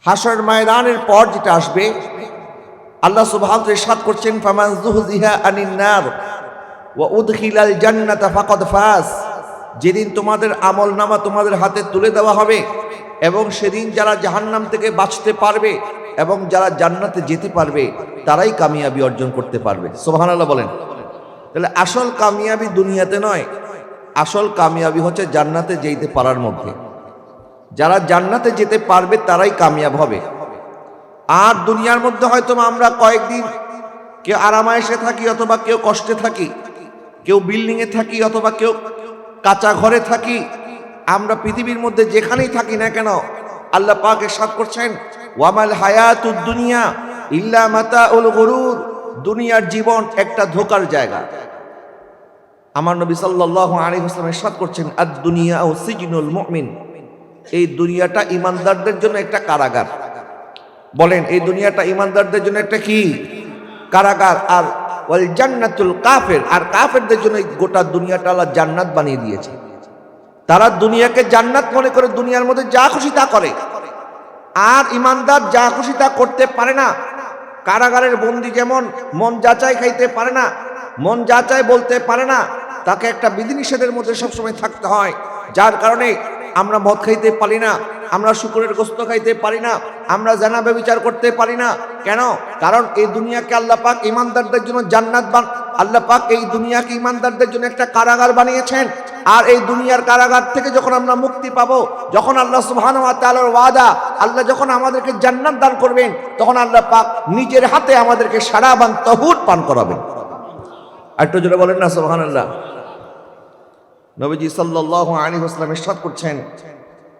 হাসরের ময়দানের পর যেটা আসবে, আল্লাহ সুবহানাহু ওয়া তাআলা ইরশাদ করছেন, ফামান যুহজিহা আনিন নার ওয়া উদখিলাল জান্নাতা ফাকাদ ফাজ। যেদিন তোমাদের আমলনামা তোমাদের হাতে তুলে দেওয়া হবে এবং সেদিন যারা জাহান্নাম থেকে বাঁচতে পারবে এবং যারা জান্নাতে যেতে পারবে তারাই কামিয়াবি অর্জন করতে পারবে। সুবহানাল্লাহ বলেন। তাহলে আসল কামিয়াবি দুনিয়াতে নয়, আসল কামিয়াবি হচ্ছে জান্নাতে যেতে পারার মধ্যে। যারা জান্নাতে যেতে পারবে তারাই কামিয়াব হবে। আর দুনিয়ার মধ্যে হয়তো আমরা কয়েকদিন কেউ আরামায়েশে থাকি অথবা কেউ কষ্টে থাকি, কেউ বিল্ডিংয়ে থাকি অথবা কেউ কাঁচা ঘরে থাকি। আমরা পৃথিবীর মধ্যে যেখানেই থাকি না কেন, আল্লাহ পাক ইরশাদ করছেন, ওয়ামাল হায়াতুদ দুনিয়া ইল্লা মাতাউল গুরুর। দুনিয়ার জীবন একটা ধোঁকার জায়গা। আমার নবী সাল্লাল্লাহু আলাইহি ওয়াসাল্লাম ইরশাদ করছেন, আদ দুনিয়া ও সিজনুল মুমিন। এই দুনিয়াটা ঈমানদারদের জন্য একটা কারাগার। বলেন, এই দুনিয়াটা ঈমানদারদের জন্য একটা কি কারাগার। আর ওয়াল জান্নাতুল কাফির, আর কাফেরদের জন্য গোটা দুনিয়াটা আল্লাহ জান্নাত বানিয়ে দিয়েছে। তারা দুনিয়াকে জান্নাত মনে করে দুনিয়ার মধ্যে যা খুশি তা করে, আর ঈমানদার যা খুশি তা করতে পারে না। কারাগারের বন্দী যেমন মন যাচাই খাইতে পারে না, মন যাচাই বলতে পারে না, তাকে একটা বিধিনিষেধের মধ্যে সবসময় থাকতে হয়। যার কারণে আমরা মদ খাইতে পারি না, আমরা শুকরের গোশত খাইতে পারি না, আমরা জানা ব্যভিচার করতে পারি না। কেন? কারণ এই দুনিয়াকে আল্লাহ পাক ঈমানদারদের জন্য আল্লাহ পাক এই দুনিয়াকে ঈমানদারদের জন্য একটা কারাগার বানিয়েছেন। আর এই দুনিয়ার কারাগার থেকে যখন আমরা মুক্তি পাবো, যখন আল্লাহ সুবহানাহু ওয়া তাআলার ওয়াদা, আল্লাহ যখন আমাদেরকে জান্নাত দান করবেন, তখন আল্লাহ পাক নিজের হাতে আমাদেরকে সারাবান তহুর পান করাবেন। একটু জোরে বলেন না সুবহানাল্লাহ। নবীজি সাল্লাল্লাহু আলাইহি ওয়াসাল্লাম ইরশাদ করছেন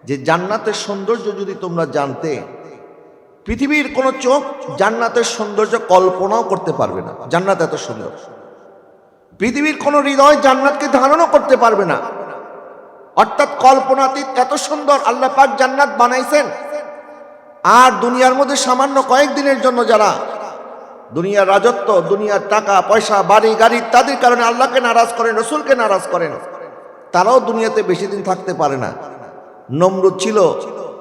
যে জান্নাতের সৌন্দর্য যদি তোমরা জানতে, পৃথিবীর কোন চোখ জান্নাতের সৌন্দর্য কল্পনাও করতে পারবে না। জান্নাত এত সুন্দর, পৃথিবীর কোন হৃদয় জান্নাতকে ধারণও করতে পারবে না। অর্থাৎ কল্পনাতীত এত সুন্দর আল্লাহ পাক জান্নাত বানাইছেন। আর দুনিয়ার মধ্যে সামান্য কয়েকদিনের জন্য যারা দুনিয়ার রাজত্ব, দুনিয়ার টাকা পয়সা, বাড়ি গাড়ি তাদের কারণে আল্লাহকে নারাজ করেন, রসুলকে নারাজ করেন, তারাও দুনিয়াতে বেশি দিন থাকতে পারে না। নমরুদ ছিল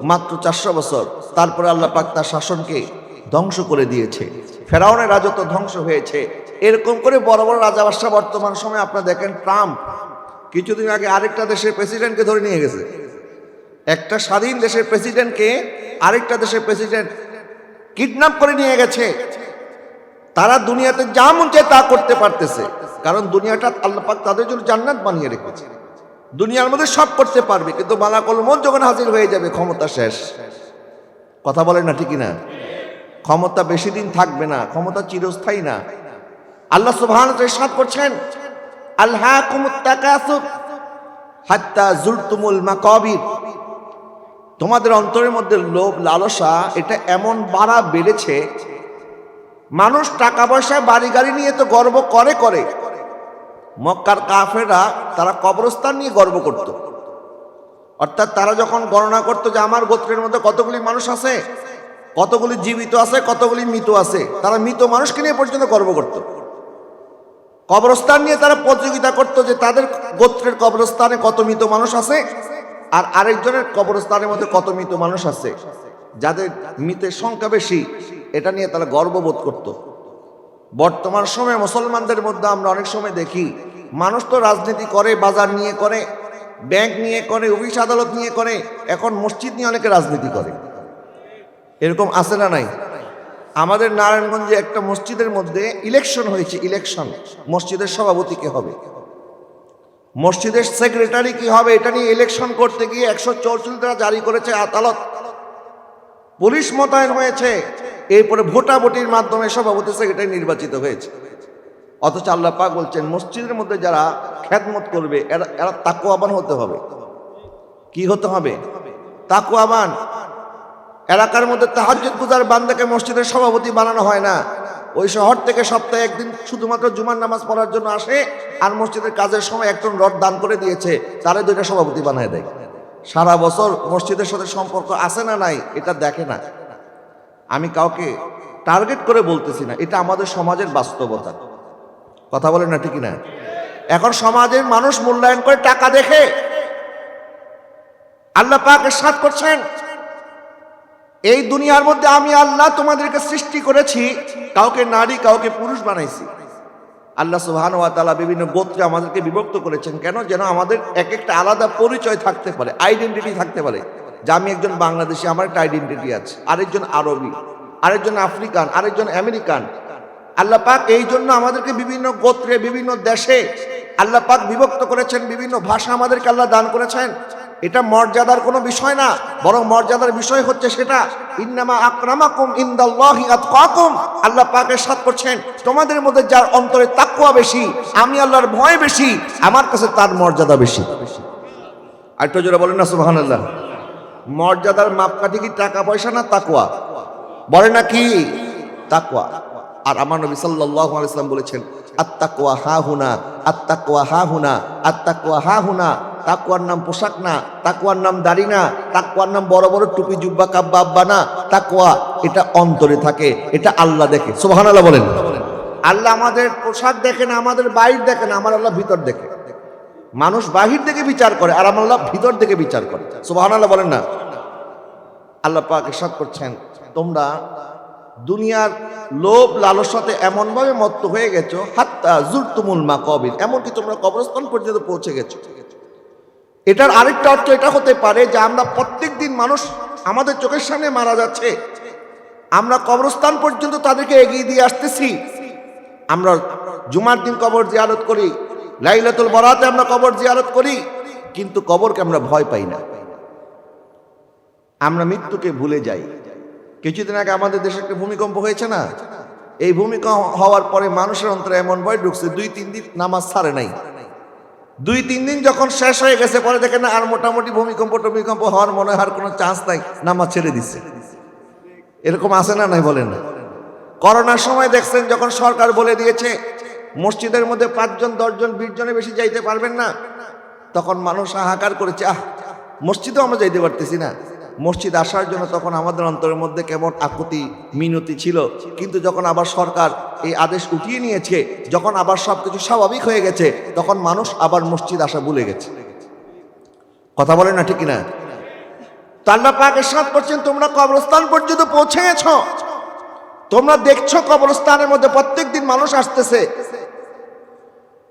মাত্র 400 বছর, তারপরে আল্লাহ পাক তার শাসনকে ধ্বংস করে দিয়েছে। ফেরাউনের রাজত্ব ধ্বংস হয়েছে। এরকম করে বড় বড় রাজা বাদশা, বর্তমান সময়ে আপনারা দেখেন ট্রাম্প কিছুদিন আগে আরেকটা দেশের প্রেসিডেন্টকে ধরে নিয়ে গেছে। একটা স্বাধীন দেশের প্রেসিডেন্টকে আরেকটা দেশের প্রেসিডেন্ট কিডন্যাপ করে নিয়ে গেছে। তারা দুনিয়াতে যা মন চায় তা করতে পারতেছে, কারণ দুনিয়াটা আল্লাহ পাক তাদের জন্য জান্নাত বানিয়ে রেখেছে। দুনিয়ার মধ্যে সব করতে পারবে, কিন্তু মালাকুল মউত যখন হাজির হয়ে যাবে ক্ষমতা শেষ। কথা বলেন না, ঠিকই না? ক্ষমতা বেশি দিন থাকবে না, ক্ষমতা চিরস্থায়ী না। আল্লাহ সুবহানাহু ওয়া তাআলা ইরশাদ করছেন, আলহাকুমুত তাকাসুর হাত্তা যুরতুমুল মাকাবির। তোমাদের অন্তরের মধ্যে লোভ লালসা এটা এমন বেড়েছে, মানুষ টাকা পয়সা বাড়ি গাড়ি নিয়ে তো গর্ব করে। মক্কার কাফেররা তারা কবরস্থান নিয়ে গর্ব করত। অর্থাৎ তারা যখন গণনা করত যে আমার গোত্রের মধ্যে কতগুলি মানুষ আছে, কতগুলি জীবিত আছে, কতগুলি মৃত আছে, তারা মৃত মানুষকে নিয়ে পর্যন্ত গর্ব করত। কবরস্থান নিয়ে তারা প্রতিযোগিতা করত যে তাদের গোত্রের কবরস্থানে কত মৃত মানুষ আছে আর আরেকজনের কবরস্থানের মধ্যে কত মৃত মানুষ আছে। যাদের মৃতের সংখ্যা বেশি এটা নিয়ে তারা গর্ববোধ করত। বর্তমান সময়ে মুসলমানদের মধ্যে আমরা অনেক সময় দেখি মানুষ তো রাজনীতি করে, বাজার নিয়ে করে, ব্যাংক নিয়ে করে, অফিস আদালত নিয়ে করে, এখন মসজিদ নিয়ে অনেকে রাজনীতি করে। এরকম আছে না নাই? আমাদের নারায়ণগঞ্জে একটা মসজিদের মধ্যে ইলেকশন হয়েছে। ইলেকশন, মসজিদের সভাপতি কে হবে, মসজিদের সেক্রেটারি কি হবে, এটা নিয়ে ইলেকশন করতে গিয়ে 144 ধারা জারি করেছে আদালত, পুলিশ মোতায়েন হয়েছে। এরপরে ভোটাভুটির মাধ্যমে সভাপতি সেক্রেটারি নির্বাচিত হয়েছে। অথচ আল্লাহ পাক বলছেন মসজিদের মধ্যে যারা খেদমত করবে এরা তাকওয়াবান হতে হবে। কি হতে হবে? তাকওয়াবান। এলাকার মধ্যে তাহাজ্জুদ গুজার বান্দাকে মসজিদের সভাপতি বানানো হয় না। ওই শহর থেকে সপ্তাহে একদিন শুধুমাত্র জুমার নামাজ পড়ার জন্য আসে, আর মসজিদের কাজের সময় 1 টন রড দান করে দিয়েছে, তারে 2টা সভাপতি বানায় দেয়। সারা বছর মসজিদের সাথে সম্পর্ক আছে না নাই এটা দেখে না। আমি কাউকে টার্গেট করে বলতেছি না, এটা আমাদের সমাজের বাস্তবতা। কথা বলেন না, ঠিক না? এখন সমাজের মানুষ মূল্যায়ন করে টাকা দেখে। আল্লাহ পাক ইরশাদ করছেন, এই দুনিয়ার মধ্যে আমি আল্লাহ তোমাদেরকে সৃষ্টি করেছি, কাউকে নারী কাউকে পুরুষ বানাইছি। আল্লাহ সুবহানাহু ওয়া তাআলা বিভিন্ন গোত্রে আমাদেরকে বিভক্ত করেছেন কেন? যেন আমাদের এক একটা আলাদা পরিচয় থাকতে পারে, আইডেন্টিটি থাকতে পারে। যে আমি একজন বাংলাদেশি, আমার একটা আইডেন্টিটি আছে, আরেকজন আরবি, আরেকজন আফ্রিকান, আরেকজন আমেরিকান। আল্লাহ পাক এই জন্য আমাদেরকে বিভিন্ন গোত্রে বিভিন্ন দেশে আল্লাহ পাক বিভক্ত করেছেন, বিভিন্ন ভাষা আমাদেরকে আল্লাহ দান করেছেন। এটা মর্যাদার কোনো বিষয় না, বরং মর্যাদার বিষয় হচ্ছে সেটা ইন্নামা আকরামাকুম ইনদাল্লাহি আতকাকুম। আল্লাহ পাক ইরশাদ করছেন, তোমাদের মধ্যে যার অন্তরে তাকওয়া বেশি, আমি আল্লাহর ভয় বেশি, আমার কাছে তার মর্যাদা বেশি। আরেকটু জোরে বলেন না সুবহানাল্লাহ। মর্যাদার মাপকাঠি কি টাকা পয়সা না তাকওয়া? বলে না কি? তাকওয়া। আর আমার নবী সাল্লাল্লাহু আলাইহি ওয়াসাল্লাম বলেছেন, আত্তাকওয়া হাহুনা, আত্তাকওয়া হাহুনা, আত্তাকওয়া হাহুনা। তাকওয়ার নাম পোশাক না, তাকওয়ার নাম দাড়ি না, তাকওয়ার নাম বড় বড় টুপি জুব্বা কাব্বা আব্বা না। তাকওয়া এটা অন্তরে থাকে, এটা আল্লাহ দেখে। সুবহানাল্লাহ বলেন। আল্লাহ আমাদের পোশাক দেখে না, আমাদের বাইর দেখে না, আমার আল্লাহ ভিতর দেখে। মানুষ বাহির থেকে বিচার করে, আর আমার আল্লাহ ভিতর থেকে বিচার করে। সুবহানাল্লাহ বলেন না। আল্লাহ পাক ইরশাদ করছেন, তোমরা দুনিয়ার লোভ লালসাতে এমনভাবে মত্ত হয়ে গেছো, হাত্তা জুরতুমুল মাকাবির, এমনকি তোমরা কবরস্থান পর্যন্ত পৌঁছে গেছো। এটার আরেকটা অর্থ এটা হতে পারে যে আমরা প্রত্যেক দিন মানুষ আমাদের চোখের সামনে মারা যাচ্ছে, আমরা কবরস্থান পর্যন্ত তাদেরকে এগিয়ে দিয়ে আসতেছি। আমরা জুমার দিন কবর জিয়ারত করি, লাইলাতুল বরাতে আমরা কবর জিয়ারত করি, কিন্তু কবরকে আমরা ভয় পাই না, আমরা মৃত্যুকে ভুলে যাই। কিছুদিন আগে আমাদের দেশে একটা ভূমিকম্প হয়েছে না? এই ভূমিকম্প হওয়ার পরে মানুষের অন্তরে এমন ভয় ঢুকছে, 2-3 দিন নামাজ ছাড়ে নাই। 2-3 দিন যখন শেষ হয়ে গেছে, পরে দেখেন না আর মোটামুটি ভূমিকম্প হওয়ার মনে হয় কোনো চান্স নাই, নামাজ ছেড়ে দিচ্ছে। এরকম আছে না নাই বলেন না? করোনার সময় দেখছেন যখন সরকার বলে দিয়েছে মসজিদের মধ্যে 5 জন 10 জন 20 জনের বেশি যাইতে পারবেন না, তখন মানুষ হাহাকার করেছে, মসজিদেও আমরা যাইতে পারতেছি না। মসজিদ আসার জন্য তখন আমাদের অন্তরের মধ্যে কেমন আকুতি মিনতি ছিল। কিন্তু যখন আবার সরকার এই আদেশ উঠিয়ে নিয়েছে, যখন আবার সবকিছু স্বাভাবিক হয়ে গেছে, তখন মানুষ আবার মসজিদ আসা ভুলে গেছে। কথা বলে না ঠিক না? আল্লাহ পাক ইরশাদ করছেন, তোমরা কবরস্থান পর্যন্ত পৌঁছে গেছো, তোমরা দেখছো কবরস্থানের মধ্যে প্রত্যেক দিন মানুষ আসতেছে।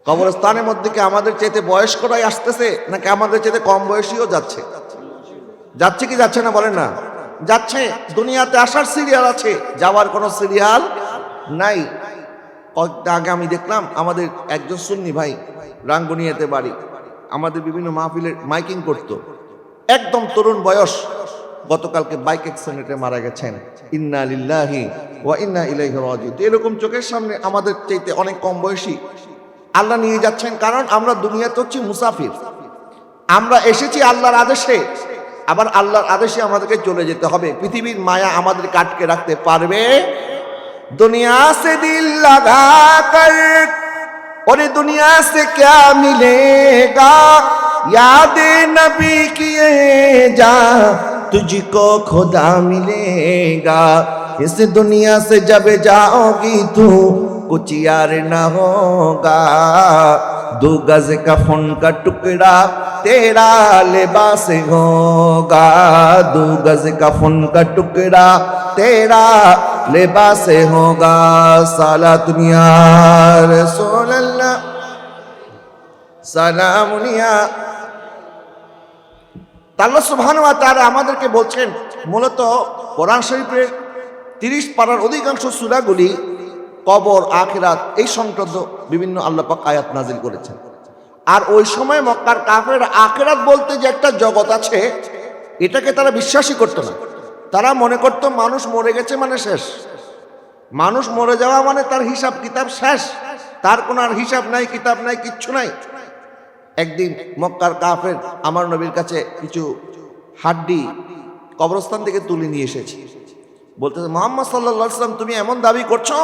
কবরস্থানের মধ্যে কি আমাদের চাইতে বয়স্করাই আসতেছে, নাকি আমাদের চাইতে কম বয়সীও যাচ্ছে? যাচ্ছে কি যাচ্ছে না বলেন না? যাচ্ছে। দুনিয়াতে আসার সিরিয়াল আছে, যাওয়ার কোনো সিরিয়াল নাই। কয়েকটা আগে আমি দেখলাম আমাদের একজন সুন্নি ভাই, রাঙ্গুনিয়াতে বাড়ি, আমাদের বিভিন্ন মাহফিলের মাইকিং করত, একদম তরুণ বয়স, গতকালকে বাইক অ্যাক্সিডেন্টে মারা গেছেন। ইন্না লিল্লাহি ওয়া ইন্না ইলাইহি রাজিউন। এরকম চোখের সামনে আমাদের চাইতে অনেক কম বয়সী আল্লাহ নিয়ে যাচ্ছেন। কারণ আমরা দুনিয়াতে হচ্ছি মুসাফির, আমরা এসেছি আল্লাহর আদেশে, আবার আল্লাহর আদেশে আমাদেরকে চলে যেতে হবে। পৃথিবীর মায়া আমাদেরকে আটকে রাখতে পারবে? দুনিয়া সে দিল লাগা কর, ওরে দুনিয়া সে ক্যা মিলেগা, यादे नबी किए जा तुझको खुदा मिलेगा। इस दुनिया से जब जाओगी तू कुछ यार न होगा। 2 गज कफन का टुकड़ा तेरा लिबास होगा। 2 गज कफन का टुकड़ा तेरा लिबास होगा। साला दुनिया रसूल अल्लाह সালামুনিয়া। আল্লাহ সুবহানাহু ওয়া তাআলা আমাদেরকে বলছেন, মূলত কোরআন শরীফের 30 পারার অধিকাংশ সূরাগুলি কবর আখিরাত এই সংক্রান্ত বিভিন্ন আল্লাহ পাক আয়াত নাজিল করেছেন। আর ওই সময় মক্কার কাফেররা আখিরাত বলতে যে একটা জগৎ আছে, এটাকে তারা বিশ্বাসই করতো না। তারা মনে করত মানুষ মরে গেছে মানে শেষ, মানুষ মরে যাওয়া মানে তার হিসাব কিতাব শেষ, তার কোনো আর হিসাব নাই, কিতাব নাই, কিচ্ছু নাই। একদিন মক্কার কাফের আমার নবীর কাছে কিছু হাড্ডি কবরস্থান থেকে তুলে নিয়ে এসেছে। বলতেছে, মুহাম্মদ সাল্লাল্লাহু আলাইহি ওয়াসাল্লাম, তুমি এমন দাবি করছো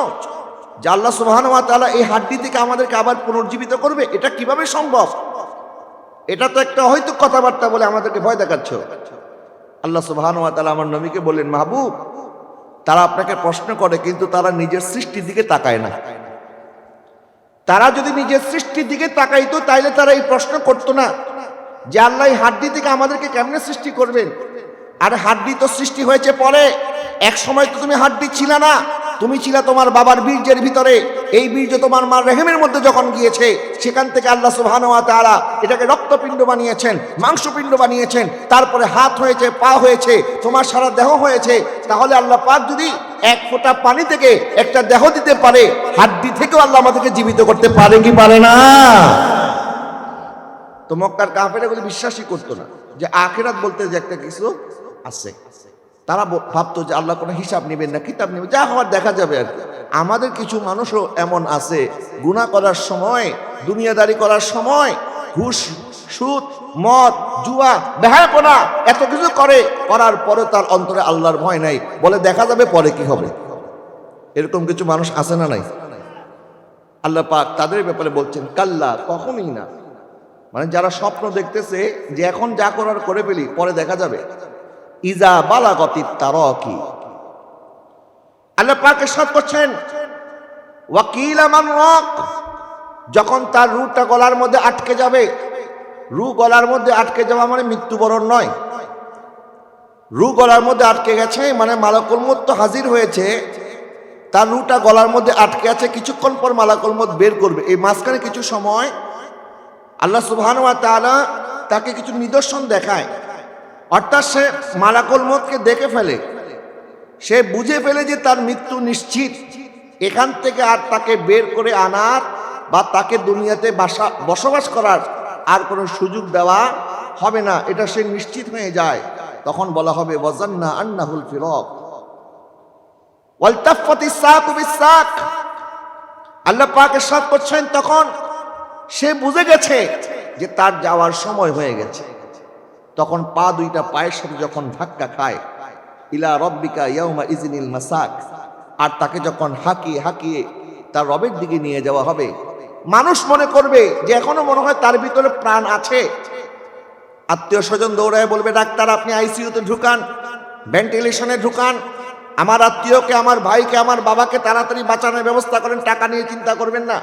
যে আল্লাহ সুবহানাহু ওয়া তাআলা এই হাড্ডি থেকে আমাদেরকে আবার পুনর্জীবিত করবে? এটা কিভাবে সম্ভব? এটা তো একটা হয়তো কথাবার্তা বলে আমাদেরকে ভয় দেখাচ্ছ। আল্লাহ সুবহানাহু ওয়া তাআলা আমার নবীকে বললেন, মাহবুব, তারা আপনাকে প্রশ্ন করে, কিন্তু তারা নিজের সৃষ্টির দিকে তাকায় না। তারা যদি নিজের সৃষ্টির দিকে তাকাইতো তাইলে তারা এই প্রশ্ন করতো না যে আল্লাহ এই হাড্ডি থেকে আমাদেরকে কেমনে সৃষ্টি করবেন। আর হাড্ডি তো সৃষ্টি হয়েছে পরে, এক সময় তো তুমি হাড্ডি ছিল না, তুমি ছিলে তোমার বাবার বীর্যের ভিতরে। এই বীর্য তোমার মার রেহেমের মধ্যে যখন গিয়েছে, সেখান থেকে আল্লাহ সুবহানাহু ওয়া তাআলা এটাকে রক্তপিণ্ড বানিয়েছেন, মাংসপিণ্ড বানিয়েছেন, তারপরে হাত হয়েছে, পা হয়েছে, তোমার সারা দেহ হয়েছে। তাহলে আল্লাহ পাক যদি এক ফোঁটা পানি থেকে একটা দেহ দিতে পারে, হাড্ডি থেকেও আল্লাহ আমাদেরকে জীবিত করতে পারে কি পারে না? তো মক্কার কাফেররা এগুলো বিশ্বাসই করতো না যে আখিরাত বলতে যে একটা কিছু আছে। তারা ভাবতো যে আল্লাহ কোনো হিসাব নেবেন না, কিতাব নেবেন, যা হওয়ার দেখা যাবে আর কি। আমাদের কিছু মানুষও এমন আছে, গুনাহ করার সময়, দুনিয়াদারি করার সময় ঘুষ, সুদ, মদ, জুয়া, বেহায়াপনা এত কিছু করার পরে তার অন্তরে আল্লাহর ভয় নাই, বলে দেখা যাবে পরে কি হবে। এরকম কিছু মানুষ আছে না নাই? আল্লাহ পাক তাদের ব্যাপারে বলছেন কাল্লা, কখনোই না। মানে যারা স্বপ্ন দেখতেছে যে এখন যা করার করে ফেলি, পরে দেখা যাবে। ইজা বালাগতিত তারাকি, আল্লাহ পাক ইরশাদ করছেন ওয়াকিলা মান রাক, যখন তার রূহটা গলার মধ্যে আটকে যাবে। রূহ গলার মধ্যে আটকে যাওয়া মানে মৃত্যুবরণ নয়। রূহ গলার মধ্যে আটকে গেছে মানে মালাকুল মউত তো হাজির হয়েছে, তার রূহটা গলার মধ্যে আটকে আছে, কিছুক্ষণ পর মালাকুল মউত বের করবে। এই মাঝখানে কিছু সময় আল্লাহ সুবহানাহু ওয়া তাআলা তাকে কিছু নিদর্শন দেখায়, অর্থাৎ সে মালাকুল মউতকে দেখে ফেলে, সে বুঝে ফেলে যে তার মৃত্যু নিশ্চিত। এখান থেকে আর তাকে বের করে আনার বা তাকে দুনিয়াতে বসবাস করার আর কোনো সুযোগ দেওয়া হবে না, এটা সে নিশ্চিত হয়ে যায়। তখন বলা হবে ওয়াজান্না আন্নাহুল ফিরাক ওয়ালতাফাতিস সাকু বিসাক। আল্লাহ পাক ইরশাদ করছেন তখন সে বুঝে গেছে যে তার যাওয়ার সময় হয়ে গেছে। তখন পা দুইটা পায়ের সাথে যখন ধাক্কা খায়, ইলা রব্বিকা ইয়াউমা ইযনিল মাসাক, আর তাকে যখন হাঁকিয়ে হাঁকিয়ে তার রবের দিকে নিয়ে যাওয়া হবে, মানুষ মনে করবে যে এখনো মনে হয় তার ভিতরে প্রাণ আছে। আত্মীয় স্বজন দৌড়ায় বলবে ডাক্তার আপনি আইসিইউতে ঢুকান, ভেন্টিলেশনে ঢুকান, আমার আত্মীয়কে, আমার ভাইকে, আমার বাবাকে তাড়াতাড়ি বাঁচানোর ব্যবস্থা করেন, টাকা নিয়ে চিন্তা করবেন না।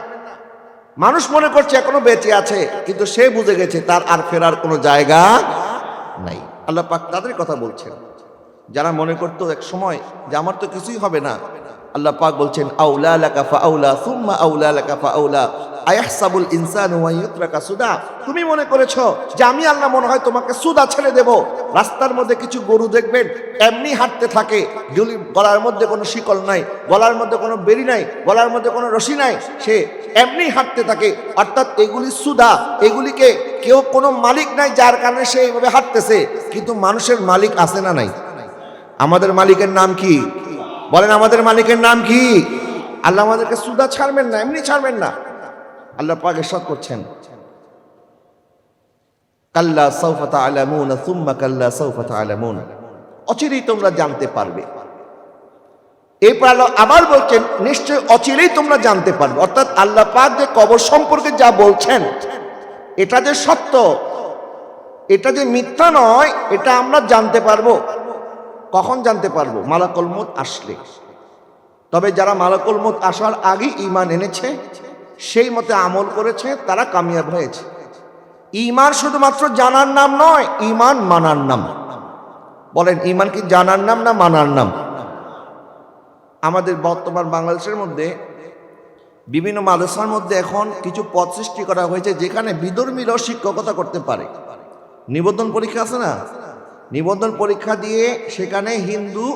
মানুষ মনে করছে এখনো বেঁচে আছে, কিন্তু সে বুঝে গেছে তার আর ফেরার কোনো জায়গা নাই। আল্লাহ পাক তাদের কথা বলছেন যারা মনে করতো এক সময় যে আমার তো কিছুই হবে না। আল্লাহ পাক বলছেন আউলা লাকা ফাআউলা সুম্মা আউলা লাকা ফাআউলা আয়াহসাবুল ইনসানু ওয়া ইউতরাকা সুদা। তুমি মনে করেছো যে আমি আল্লাহ মনে হয় তোমাকে সুদা ছেড়ে দেব। রাস্তার মধ্যে কিছু গরু দেখবেন এমনি হাঁটতে থাকে, গলার মধ্যে কোনো শিকল নাই, গলার মধ্যে কোনো বেড়ি নাই, গলার মধ্যে কোনো রশি নাই, সে এমনি হাঁটতে থাকে। অর্থাৎ এগুলি সুদা, এগুলিকে কেউ কোনো মালিক নাই যার কারণে সে এইভাবে হাঁটতেছে। কিন্তু মানুষের মালিক আছে না নাই? আমাদের মালিকের নাম কি? বলেন আমাদের মালিকের নাম কি? আল্লাহ আমাদেরকে সুদা ছাড়বেন না, এমনি ছাড়বেন না। আল্লাহ পাক ইরশাদ করছেন কাল্লা সাউফা তা'লামুন সুম্মা কাল্লা সাউফা তা'লামুন, অচিরেই তোমরা জানতে পারবে। এরপর আল্লাহ আবার বলছেন নিশ্চয় অচিরেই তোমরা জানতে পারবে। অর্থাৎ আল্লাহ পাক যে কবর সম্পর্কে যা বলছেন এটা যে সত্য, এটা যে মিথ্যা নয়, এটা আমরা জানতে পারবো। কখন জানতে পারবো? মালাকুল মউত আসলে। তবে যারা মালাকুল মউত আসার আগে ঈমান এনেছে, সেই মতে আমল করেছে, তারা কামিয়াব হয়েছে। ঈমান শুধুমাত্র জানার নাম নয়, ঈমান মানার নাম। বলেন ঈমান কি জানার নাম না মানার নাম? আমাদের বর্তমান বাংলাদেশের মধ্যে বিভিন্ন মাদ্রাসার মধ্যে এখন কিছু পদ সৃষ্টি করা হয়েছে যেখানে বিধর্মীরাও শিক্ষকতা করতে পারে। নিবন্ধন পরীক্ষা আছে না, নিবন্ধন পরীক্ষা দিয়ে সেখানে হিন্দু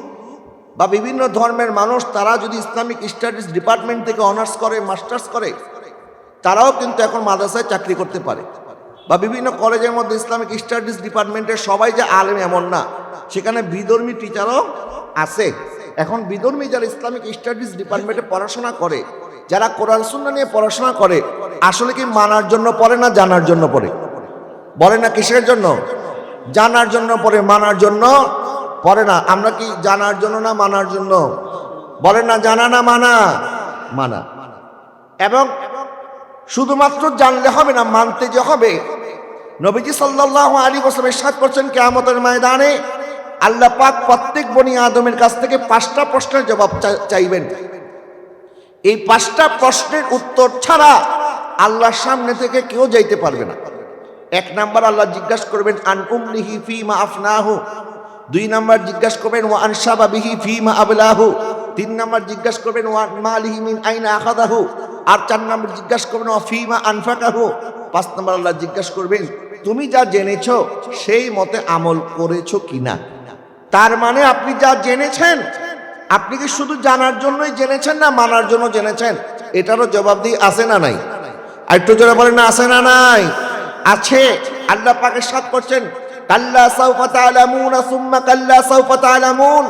বা বিভিন্ন ধর্মের মানুষ তারা যদি ইসলামিক স্টাডিজ ডিপার্টমেন্ট থেকে অনার্স করে, মাস্টার্স করে, তারাও কিন্তু এখন মাদ্রাসায় চাকরি করতে পারে। বা বিভিন্ন কলেজের মধ্যে ইসলামিক স্টাডিজ ডিপার্টমেন্টের সবাই যে আলেম এমন না, সেখানে বিধর্মী টিচারও আছে। এখন বিধর্মী যারা ইসলামিক স্টাডিজ ডিপার্টমেন্টে পড়াশোনা করে, যারা কোরআন সুন্নাহ নিয়ে পড়াশোনা করে, আসলে কি মানার জন্য পড়ে না জানার জন্য পড়ে? বলে না কিসের জন্য? জানার জন্য পড়ে, মানার জন্য পড়ে না। আমরা কি জানার জন্য না মানার জন্য? বলে না জানা না মানা? মানা। এবং শুধুমাত্র জানলে হবে না, মানতে যে হবে। নবীজি সাল্লাল্লাহু আলাইহি ওয়াসাল্লাম ইরশাদ করছেন কিয়ামতের ময়দানে আল্লাহ পাক প্রত্যেক বনি আদমের কাছ থেকে 5টা প্রশ্নের জবাব চাইবেন। এই 5টা প্রশ্নের উত্তর ছাড়া আল্লাহর সামনে থেকে কেউ যাইতে পারবে না। 1 নাম্বার আল্লাহ জিজ্ঞাসা করবেন আন উমরিহি ফিমা আফনাহু, 2 নাম্বার জিজ্ঞাসা করবেন ওয়া আনশাবা বিহি ফিমা আবলাহু। 3 নাম্বার জিজ্ঞাসা করবেন ওয়া মালিহি মিন আইনা আখাযাহু। আর 4 নাম্বার জিজ্ঞাসা করবেন ওয়া ফিমা আনফাকাহু। 5 নাম্বার আল্লাহ জিজ্ঞাসা করবেন তুমি যা জেনেছো সেই মতে আমল করেছো কিনা। তার মানে আপনি যা জেনেছেন, আপনি কি শুধু জানার জন্যই জেনেছেন না মানার জন্য জেনেছেন? এটারও জবাবদিহি আছে না নাই? আর একটু জোরে বলেন না আছে না নাই? আছে। আল্লাহ পাক ইরশাদ করছেন কাল্লা সাউফা তা'লামুনা সুম্মা কাল্লা সাউফা তা'লামুন।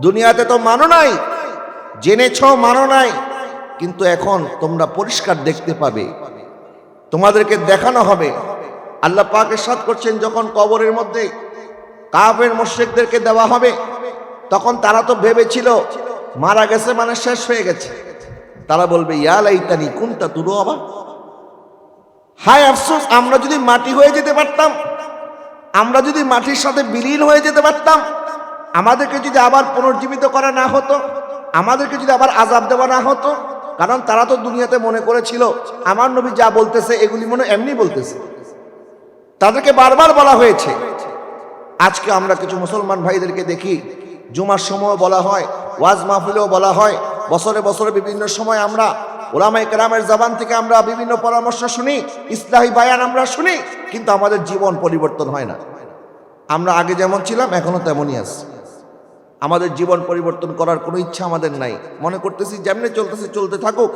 দুনিয়াতে তো মানো নাই, জেনেছো মানো নাই, কিন্তু এখন তোমরা পরিষ্কার দেখতে পাবে, তোমাদেরকে দেখানো হবে। আল্লাহ পাক ইরশাদ করছেন যখন কবরের মধ্যে কাফের মুশরিকদেরকে দেওয়া হবে, তখন তারা তো ভেবেছিল মারা গেছে মানে শেষ হয়ে গেছে। তারা বলবে ইয়া লাইতানি কুনতা তুরাবা, হায় আফসোস আমরা যদি মাটি হয়ে যেতে পারতাম, আমরা যদি মাটির সাথে বিলীন হয়ে যেতে পারতাম, আমাদেরকে যদি আবার পুনর্জীবিত করা না হতো, আমাদেরকে যদি আবার আযাব দেওয়া না হতো। কারণ তারা তো দুনিয়াতে মনে করেছিল আমার নবী যা বলতেছে এগুলি মনে এমনি বলতেছে, তাদেরকে বারবার বলা হয়েছে। আজকে আমরা কিছু মুসলমান ভাইদেরকে দেখি জুমার সময় বলা হয়, ওয়াজ মাহফিলেও বলা হয়, বছরে বছরে বিভিন্ন সময় আমরা উলামায়ে কেরামের জবান থেকে আমরা বিভিন্ন পরামর্শ শুনি, ইসলাহি বায়ান আমরা শুনি, কিন্তু আমাদের জীবন পরিবর্তন হয় না। আমরা আগে যেমন ছিলাম এখনো তেমনই আছি। আমাদের জীবন পরিবর্তন করার কোনো ইচ্ছা আমাদের নাই। মনে করতেছি যেমনি চলতেছে চলতে থাকুক।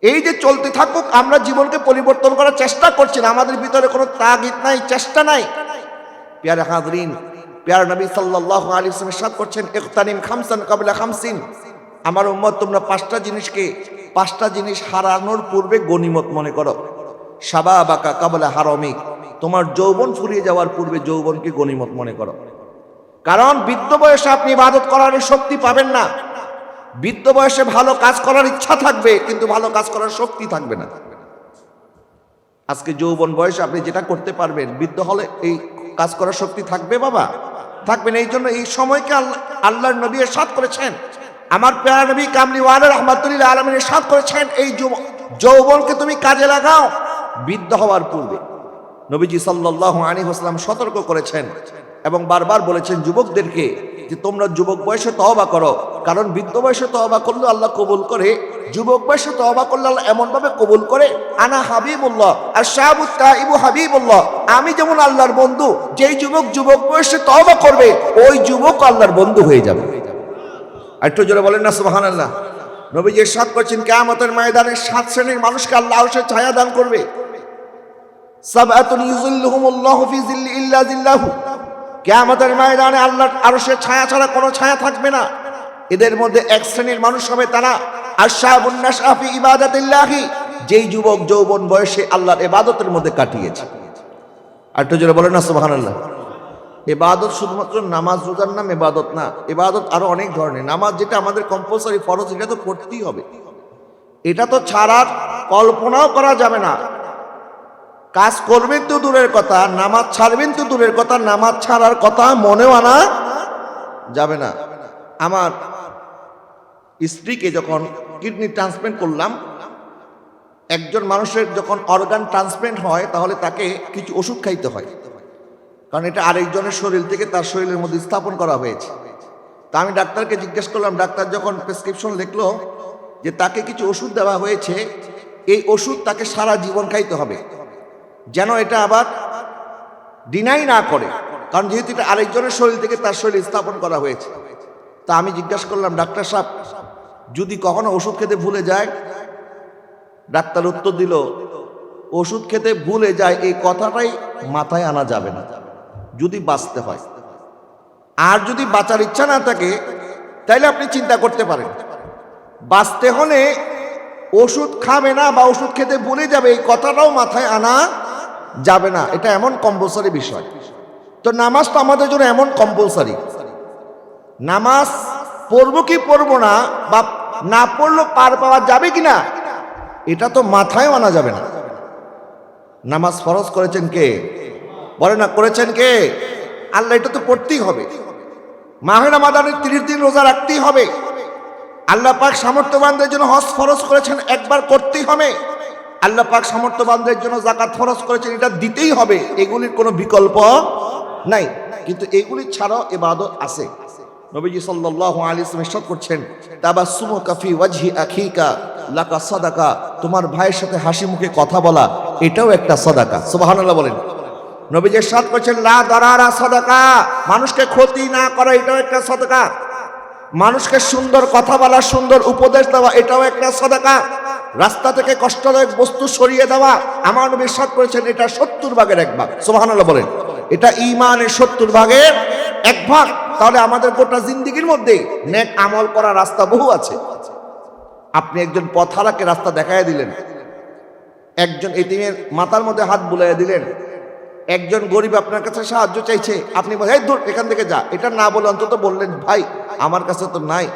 এই যে চলতে থাকুক, আমরা জীবনকে পরিবর্তন করার চেষ্টা করছি না, আমাদের ভিতরে কোনো তাগিদ নাই, চেষ্টা নাই। প্যারা হাজরিন, প্যারা নবী সাল্লাল্লাহু আলাইহি ওয়াসাল্লাম ইরশাদ করছেন ইগতানিম খামসান ক্বাবলা খামসিন। আমার উম্মত তোমরা 5টা জিনিস হারানোর পূর্বে গনিমত মনে করো। শাবাবাকা ক্বাবলা হারামিক, তোমার যৌবন ফুরিয়ে যাওয়ার পূর্বে যৌবনকে গনিমত মনে করো। কারণ বৃদ্ধ বয়সে আপনি ইবাদত করার শক্তি পাবেন না। বৃদ্ধ বয়সে ভালো কাজ করার ইচ্ছা থাকবে, কিন্তু ভালো কাজ করার শক্তি থাকবে না। আজকে যৌবন বয়সে আপনি যেটা করতে পারবেন, বৃদ্ধ হলে এই কাজ করার শক্তি থাকবে বাবা? থাকবে না। এই জন্য এই সময়কে আল্লাহর নবী ইরশাদ করেছেন, আমার প্যারা নবী কামলিওয়ালা রাহমাতুল্লিল আলামিন ইরশাদ করেছেন এই যৌবনকে তুমি কাজে লাগাও বৃদ্ধ হওয়ার পূর্বে। নবীজি সাল্লাল্লাহু আলাইহি ওয়াসাল্লাম সতর্ক করেছেন এবং বারবার বলেছেন যুবকদেরকে যে তোমরা যুবক বয়সে তওবা করো, কারণ বৃদ্ধ বয়সে তওবা করলে আল্লাহ কবুল করে, যুবক বয়সে তওবা করলে আল্লাহ এমন ভাবে কবুল করে। আনা হাবিবুল্লাহ আর শাবুত তাইবু হাবিবুল্লাহ, আমি যেমন আল্লাহর বন্ধু, যেই যুবক বয়সে তওবা করবে ওই যুবক আল্লাহর বন্ধু হয়ে যাবে। একটু জোরে বলেন না সুবহানাল্লাহ। নবীজি ইরশাদ করেছেন কিয়ামতের ময়দানে 7 শ্রেণীর মানুষকে আল্লাহ আরশের ছায়া দান করবে। সাবআতুন ইউযিল্লুহুমুল্লাহু ফি যিল্লি ইল্লা যিল্লাহু, কিয়ামতের ময়দানে আল্লাহর আরশের ছায়া ছাড়া কোনো ছায়া থাকবে না। এদের মধ্যে 1 শ্রেণীর মানুষ হবে তারা আশাবুন নাশআ ফি ইবাদাতিল্লাহি, যেই যুবক যৌবন বয়সে আল্লাহর ইবাদতের মধ্যে কাটিয়েছে। আর একটু জোরে বলেন না সুবহানাল্লাহ। ইবাদত শুধুমাত্র নামাজ রোজার নাম ইবাদত না, ইবাদত আরো অনেক ধরনের। নামাজ যেটা আমাদের কম্পালসরি ফরজ, এটা তো পড়তেই হবে, এটা তো ছাড়ার কল্পনাও করা যাবে না। কাজ করবেন তো দূরের কথা, নামাজ ছাড়বেন তো দূরের কথা, নামাজ ছাড়ার কথা মনেও আনা যাবে না। আমার স্ত্রীকে যখন কিডনি ট্রান্সপ্লান্ট করলাম, একজন মানুষের যখন অর্গান ট্রান্সপ্লান্ট হয় তাহলে তাকে কিছু ওষুধ খাইতে হয়, কারণ এটা আরেকজনের শরীর থেকে তার শরীরের মধ্যে স্থাপন করা হয়েছে। তা আমি ডাক্তারকে জিজ্ঞেস করলাম, ডাক্তার যখন প্রেসক্রিপশন লিখলো যে তাকে কিছু ওষুধ দেওয়া হয়েছে, এই ওষুধ তাকে সারা জীবন খাইতে হবে, যেন এটা আবার ডিনাই না করে, কারণ যেহেতু এটা আরেকজনের শরীর থেকে তার শরীরে স্থাপন করা হয়েছে। তা আমি জিজ্ঞাসা করলাম, ডাক্তার সাহেব যদি কখনো ওষুধ খেতে ভুলে যায়? ডাক্তার উত্তর দিল, ওষুধ খেতে ভুলে যায় এই কথাটাই মাথায় আনা যাবে না যদি বাঁচতে হয়। আর যদি বাঁচার ইচ্ছা না থাকে তাইলে আপনি চিন্তা করতে পারেন। বাঁচতে হলে ওষুধ খাবে না বা ওষুধ খেতে ভুলে যাবে এই কথাটাও মাথায় আনা যাবে না, এটা এমন কম্পালসারি বিষয়। তো নামাজ তো আমাদের জন্য এমন কম্পালসারি, নামাজ পড়বো কি পড়বো না বা না পড়লেও পার পাওয়া যাবে কিনা এটা তো মাথায় আনা যাবে না। নামাজ ফরজ করেছেন কে? বলে না, করেছেন কে? আল্লাহ। এটা তো পড়তেই হবে। মাহে রমাদানের 30 দিন রোজা রাখতেই হবে। আল্লাহ পাক সামর্থ্যবানদের জন্য হজ ফরজ করেছেন, একবার করতেই হবে। আল্লাহ পাক সামর্থ্যবানদের জন্য যাকাত ফরজ করেছেন, এটা দিতেই হবে, এগুলির কোনো বিকল্প নাই। কিন্তু এগুলি ছাড়াও ইবাদত আছে। নবীজি সাল্লাল্লাহু আলাইহি ওয়াসাল্লাম ইরশাদ করছেন, তাবাসসুমুকা ফি ওয়াজহি আখিকা লাকা সাদাকা, তোমার ভাইয়ের সাথে হাসি মুখে কথা বলা এটাও একটা সাদাকা। সুবহানাল্লাহ বলেন। নবীজি ইরশাদ করছেন, লা দারারা সাদাকা, মানুষকে ক্ষতি না করা এটাও একটা সাদাকা। মানুষকে সুন্দর কথা বলা, সুন্দর উপদেশ দেওয়া এটাও একটা সাদাকা। রাস্তা থেকে কষ্টদায়ক বস্তু সরিয়ে দেওয়া, আমার নবী ইরশাদ করেছেন এটা 70 ভাগের 1 ভাগ। সুবহানাল্লাহ বলেন। এটা ঈমানের 70 ভাগের 1 ভাগ। তাহলে আমাদের গোটা জিন্দেগির মধ্যে নেক আমল করার রাস্তা বহু আছে। আপনি একজন পথহারাকে রাস্তা দেখাইয়া দিলেন, একজন এতিমের মাথার মধ্যে হাত বুলাইয়া দিলেন, একজন গরিব আপনার কাছে সাহায্য চাইছে, আপনি বলেন এই দূর এখান থেকে যা, এটা না বলে অন্তত বললেন ভাই আমার কাছে তো নাই,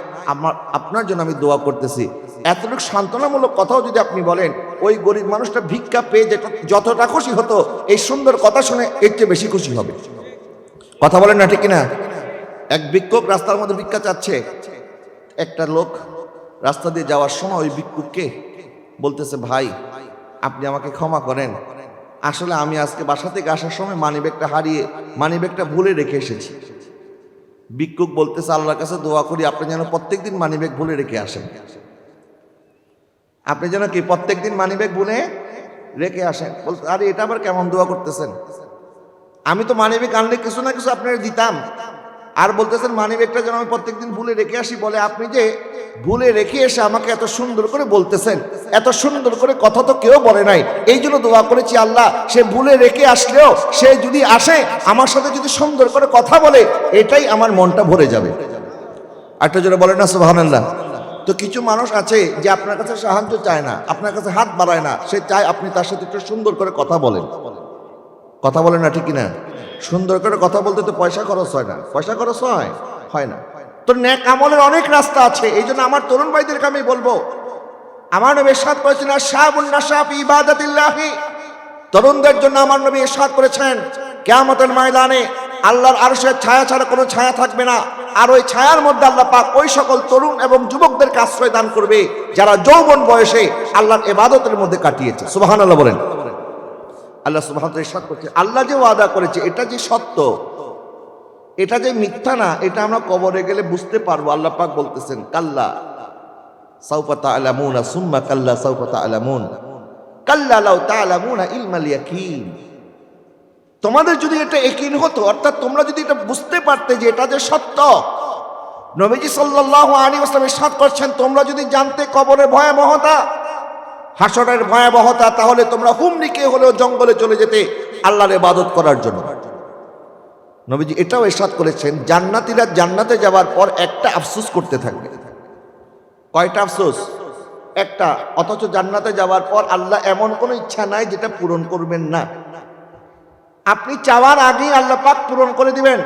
আপনার জন্য আমি দোয়া করতেছি। এতটুকু সান্ত্বনামূলক কথাও যদি আপনি বলেন, ওই গরিব মানুষটা ভিক্ষা পেয়ে যতটা খুশি হতো এই সুন্দর কথা শুনে এর চেয়ে বেশি খুশি হবে। কথা বলেন না ঠিক কিনা? এক ভিক্ষুক রাস্তার মধ্যে ভিক্ষা চাচ্ছে, একটা লোক রাস্তা দিয়ে যাওয়ার সময় ওই ভিক্ষুককে বলতেছে, ভাই আপনি আমাকে ক্ষমা করেন, আসলে আমি আজকে বাসা থেকে আসার সময় মানিব্যাগটা ভুলে রেখে এসেছি। ভিক্ষুক বলতেছে, আল্লাহর কাছে দোয়া করি আপনি যেন প্রত্যেকদিন মানিব্যাগ ভুলে রেখে আসেন। আপনি যেন কি প্রত্যেকদিন মানিব্যাগ ভুলে রেখে আসেন। বলতে আরে এটা আবার কেমন দোয়া করতেছেন? আমি তো মানিব্যাগ আনলে কিছু না কিছু আপনারা দিতাম, আর বলতেছেন মানিব্যাগটা যেন আমি প্রত্যেকদিন ভুলে রেখে আসি। বলে আপনি যে ভুলে রেখে এসে আমাকে এত সুন্দর করে বলতেছেন, এত সুন্দর করে কথা তো কেউ বলে নাই, এই জন্য দোয়া করেছি আল্লাহ সে ভুলে রেখে আসলেও সে যদি আসে আমার সাথে যদি সুন্দর করে কথা বলে এটাই আমার মনটা ভরে যাবে। একটা জোরে বলে না সুবহানাল্লাহ। তো কিছু মানুষ আছে যে আপনার কাছে সাহায্য চায় না, আপনার কাছে হাত বাড়ায় না, সে চায় আপনি তার সাথে একটু সুন্দর করে কথা বলেন। কথা বলেন না ঠিক কিনা? সুন্দর করে কথা বলতে তো পয়সা খরচ হয় না। পয়সা খরচ হয় না। তো নেক আমলের অনেক রাস্তা আছে। এই জন্য আমার তরুণ ভাইদেরকে আমি বলবো, আমার নবী ইরশাদ করেছেন আশহাবুন নাশা ফি ইবাদাতিল্লাহি, তরুণদের জন্য আমার নবী ইরশাদ করেছেন কিয়ামতের ময়দানে আল্লাহর আরশের ছায়া ছাড়া কোনো ছায়া থাকবে না, আর ওই ছায়ার মধ্যে আল্লাহ পাক ওই সকল তরুণ এবং যুবকদেরকে আশ্রয় দান করবে যারা যৌবন বয়সে আল্লাহর ইবাদতের মধ্যে কাটিয়েছে। সুবহানাল্লাহ বলেন। আল্লাহ সুবহানাহু ওয়া তাআলা ইরশাদ করেছে, আল্লাহ যে ওয়াদা করেছে এটা যে সত্য, এটা যে মিথ্যা না, এটা আমরা কবরে গেলে বুঝতে পারবো। আল্লাহ পাক বলতেছেন কাল্লা সাউফা তা'লামুনা সুম্মা কাল্লা সাউফা তা'লামুন কাল্লা লাউ তা'লামুনা ইলমাল ইয়াকিন। তোমাদের যদি এটা ইয়াকিন হতো, অর্থাৎ তোমরা যদি এটা বুঝতে পারতে যে এটা যে সত্য, নবীজি সাল্লাল্লাহু আলাইহি ওয়াসাল্লাম ইরশাদ করছেন তোমরা যদি জানতে কবরের ভয়াবহতা, হাসরের ভয়াবহতা, তাহলে তোমরা হুমড়িকে হলেও জঙ্গলে চলে যেতে আল্লাহর ইবাদত করার জন্য। নবীজি এটাও ইরশাদ করেছেন জান্নাতীরা জান্নাতে যাওয়ার পর একটা আফসোস করতে থাকবে। কয়টা আফসোস? একটা। অথচ জান্নাতে যাওয়ার পর আল্লাহ এমন কোনো ইচ্ছা নাই যেটা পূরণ করবেন না। আপনি চাওয়ার আগেই আল্লাহ পাক পূরণ করে দিবেন।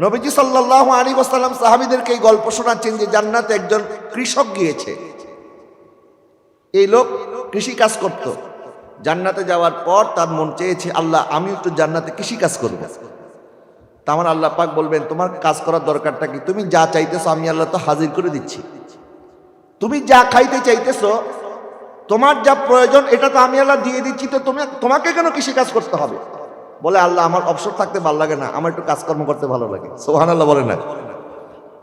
নবীজি সাল্লাল্লাহু আলাইহি ওয়াসাল্লাম সাহাবীদেরকে এই গল্প শোনাচ্ছেন যে জান্নাতে একজন কৃষক গিয়েছে। এই লোক কৃষি কাজ করত। জান্নাতে যাওয়ার পর তার মন চেয়েছে আল্লাহ আমি একটু জান্নাতে কৃষি কাজ করব। তার আল্লাহ পাক বলবেন তোমার কাজ করার দরকারটা কি? তুমি যা চাইতেছো আমি আল্লাহ তো হাজির করে দিচ্ছি। তুমি যা খাইতে চাইতেছো, তোমার যা প্রয়োজন এটা তো আমি আল্লাহ দিয়ে দিচ্ছি, তো তোমাকে কেন কৃষি কাজ করতে হবে? বলে আল্লাহ আমার অবসর থাকতে ভালো লাগে না, আমার একটু কাজকর্ম করতে ভালো লাগে। সুবহানাল্লাহ বলে না।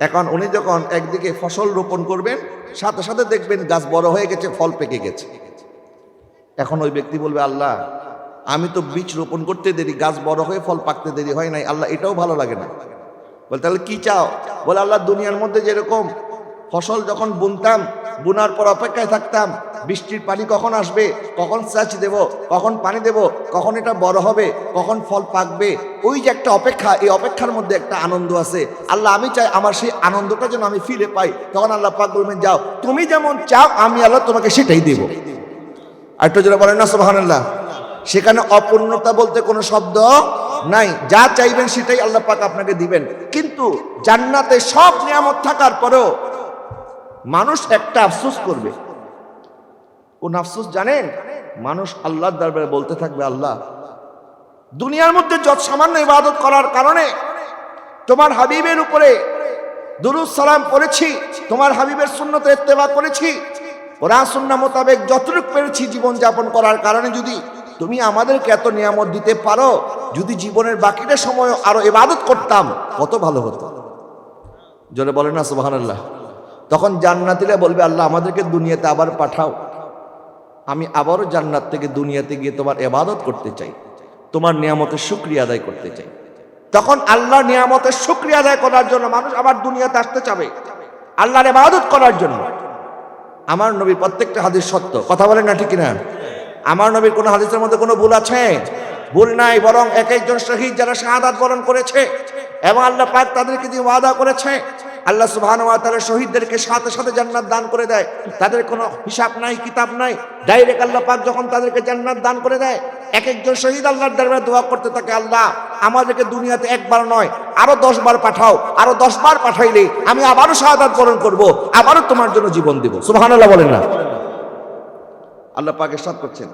এখন উনি যখন একদিকে ফসল রোপণ করবেন, সাথে সাথে দেখবেন গাছ বড় হয়ে গেছে, ফল পেকে গেছে। এখন ওই ব্যক্তি বলবে আল্লাহ আমি তো বীজ রোপণ করতে দেরি, গাছ বড় হয়ে ফল পাকতে দেরি হয় নাই, আল্লাহ এটাও ভালো লাগে না। বলে তাহলে কি চাও? বলে আল্লাহ দুনিয়ার মধ্যে যেরকম ফসল যখন বুনতাম, বুনার পর অপেক্ষায় থাকতাম বৃষ্টির পানি কখন আসবে, কখন সেচ দেব, কখন পানি দেব, কখন এটা বড় হবে, কখন ফল পাকবে, ওই যে একটা অপেক্ষা, এই অপেক্ষার মধ্যে একটা আনন্দ আছে। আল্লাহ আমি চাই আমার সেই আনন্দটা যেন আমি ফিরে পাই। তখন আল্লাহ পাক বলবেন যাও তুমি যেমন চাও আমি আল্লাহ তোমাকে সেটাই দেব। আর একটু যারা বলেন না সুবহানাল্লাহ। সেখানে অপূর্ণতা বলতে কোনো শব্দ নাই, যা চাইবেন সেটাই আল্লাহ পাক আপনাকে দিবেন। কিন্তু জান্নাতে সব নিয়ামত থাকার পরেও মানুষ একটা আফসোস করবে। কোন আফসোস জানেন? মানুষ আল্লাহর দরবারে বলতে থাকবে আল্লাহ দুনিয়ার মধ্যে যত সামান্য ইবাদত করার কারণে তোমার হাবিবের উপরে দুরূদ সালাম পড়েছি, তোমার হাবিবের সুন্নতে ইত্তেবা করেছি, কোরআন সুন্নাহ মোতাবেক যতটুকু পেরেছি জীবন যাপন করার কারণে যদি তুমি আমাদেরকে এত নিয়ামত দিতে পারো, যদি জীবনের বাকিটা সময় আরো ইবাদত করতাম কত ভালো হতো। জোরে বলেন না সুবহানাল্লাহ। তখন জান্নাতীরা বলবে, আল্লাহ আমাদেরকে দুনিয়াতে আবার পাঠাও, আমি আবারও জান্নাত থেকে দুনিয়াতে গিয়ে তোমার ইবাদত করতে চাই, তোমার নিয়ামতের শুকরিয়া আদায় করতে চাই। তখন আল্লাহর নিয়ামতের শুকরিয়া আদায় করার জন্য মানুষ আবার দুনিয়াতে আসতে চাবে, আল্লাহর ইবাদত করার জন্য। আমার নবীর প্রত্যেকটা হাদিস সত্য, কথা বলেন না ঠিক কিনা? আমার নবীর কোন হাদিসের মধ্যে কোনো ভুল আছে? ভুল নাই, বরং এক একজন শহীদ যারা শাহাদাত বরণ করেছে এবং আল্লাহ পাক তাদেরকে দিয়ে ওয়াদা করেছে, আল্লাহ সুবহানাহু ওয়া তাআলা শহীদদেরকে সাথে সাথে জান্নাত দান করে দেয়, তাদের কোনো হিসাব নাই, কিতাব নাই, ডাইরেক্ট আল্লাহ পাক যখন তাদেরকে জান্নাত দান করে দেয়, এক একজন শহীদ আল্লাহর দরবারে দোয়া করতে থাকে, আল্লাহ আমাদেরকে দুনিয়াতে একবার নয় আরো 10 বার পাঠাও, আরো 10 বার পাঠাইলে আমি আবারও শাহাদাত বরণ করব, আবারও তোমার জন্য জীবন দেব। সুবহানাল্লাহ বলেন না? আল্লাহ পাক ইরশাদ করছেন,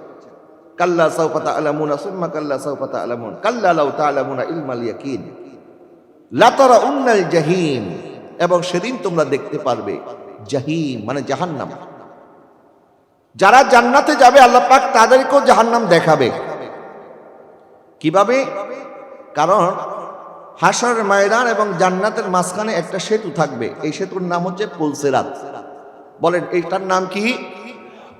কাল্লা সাওফা তা'লামুনা সুম্মা কাল্লা সাওফা তা'লামুন কাল্লা লাউ তা'লামুনা ইলমাল ইয়াকিন লা তারাউন্নাল জাহিম, এবং সেদিন তোমরা দেখতে পারবে জাহিম মানে জাহান্নাম। যারা জান্নাতে যাবে আল্লাহ পাক তাদেরকেও জাহান্নাম দেখাবে। কিভাবে? কারণ হাশরের ময়দান এবং জান্নাতের মাঝখানে একটা সেতু থাকবে, এই সেতুর নাম হচ্ছে পুলসিরাত। বলেন এইটার নাম কি?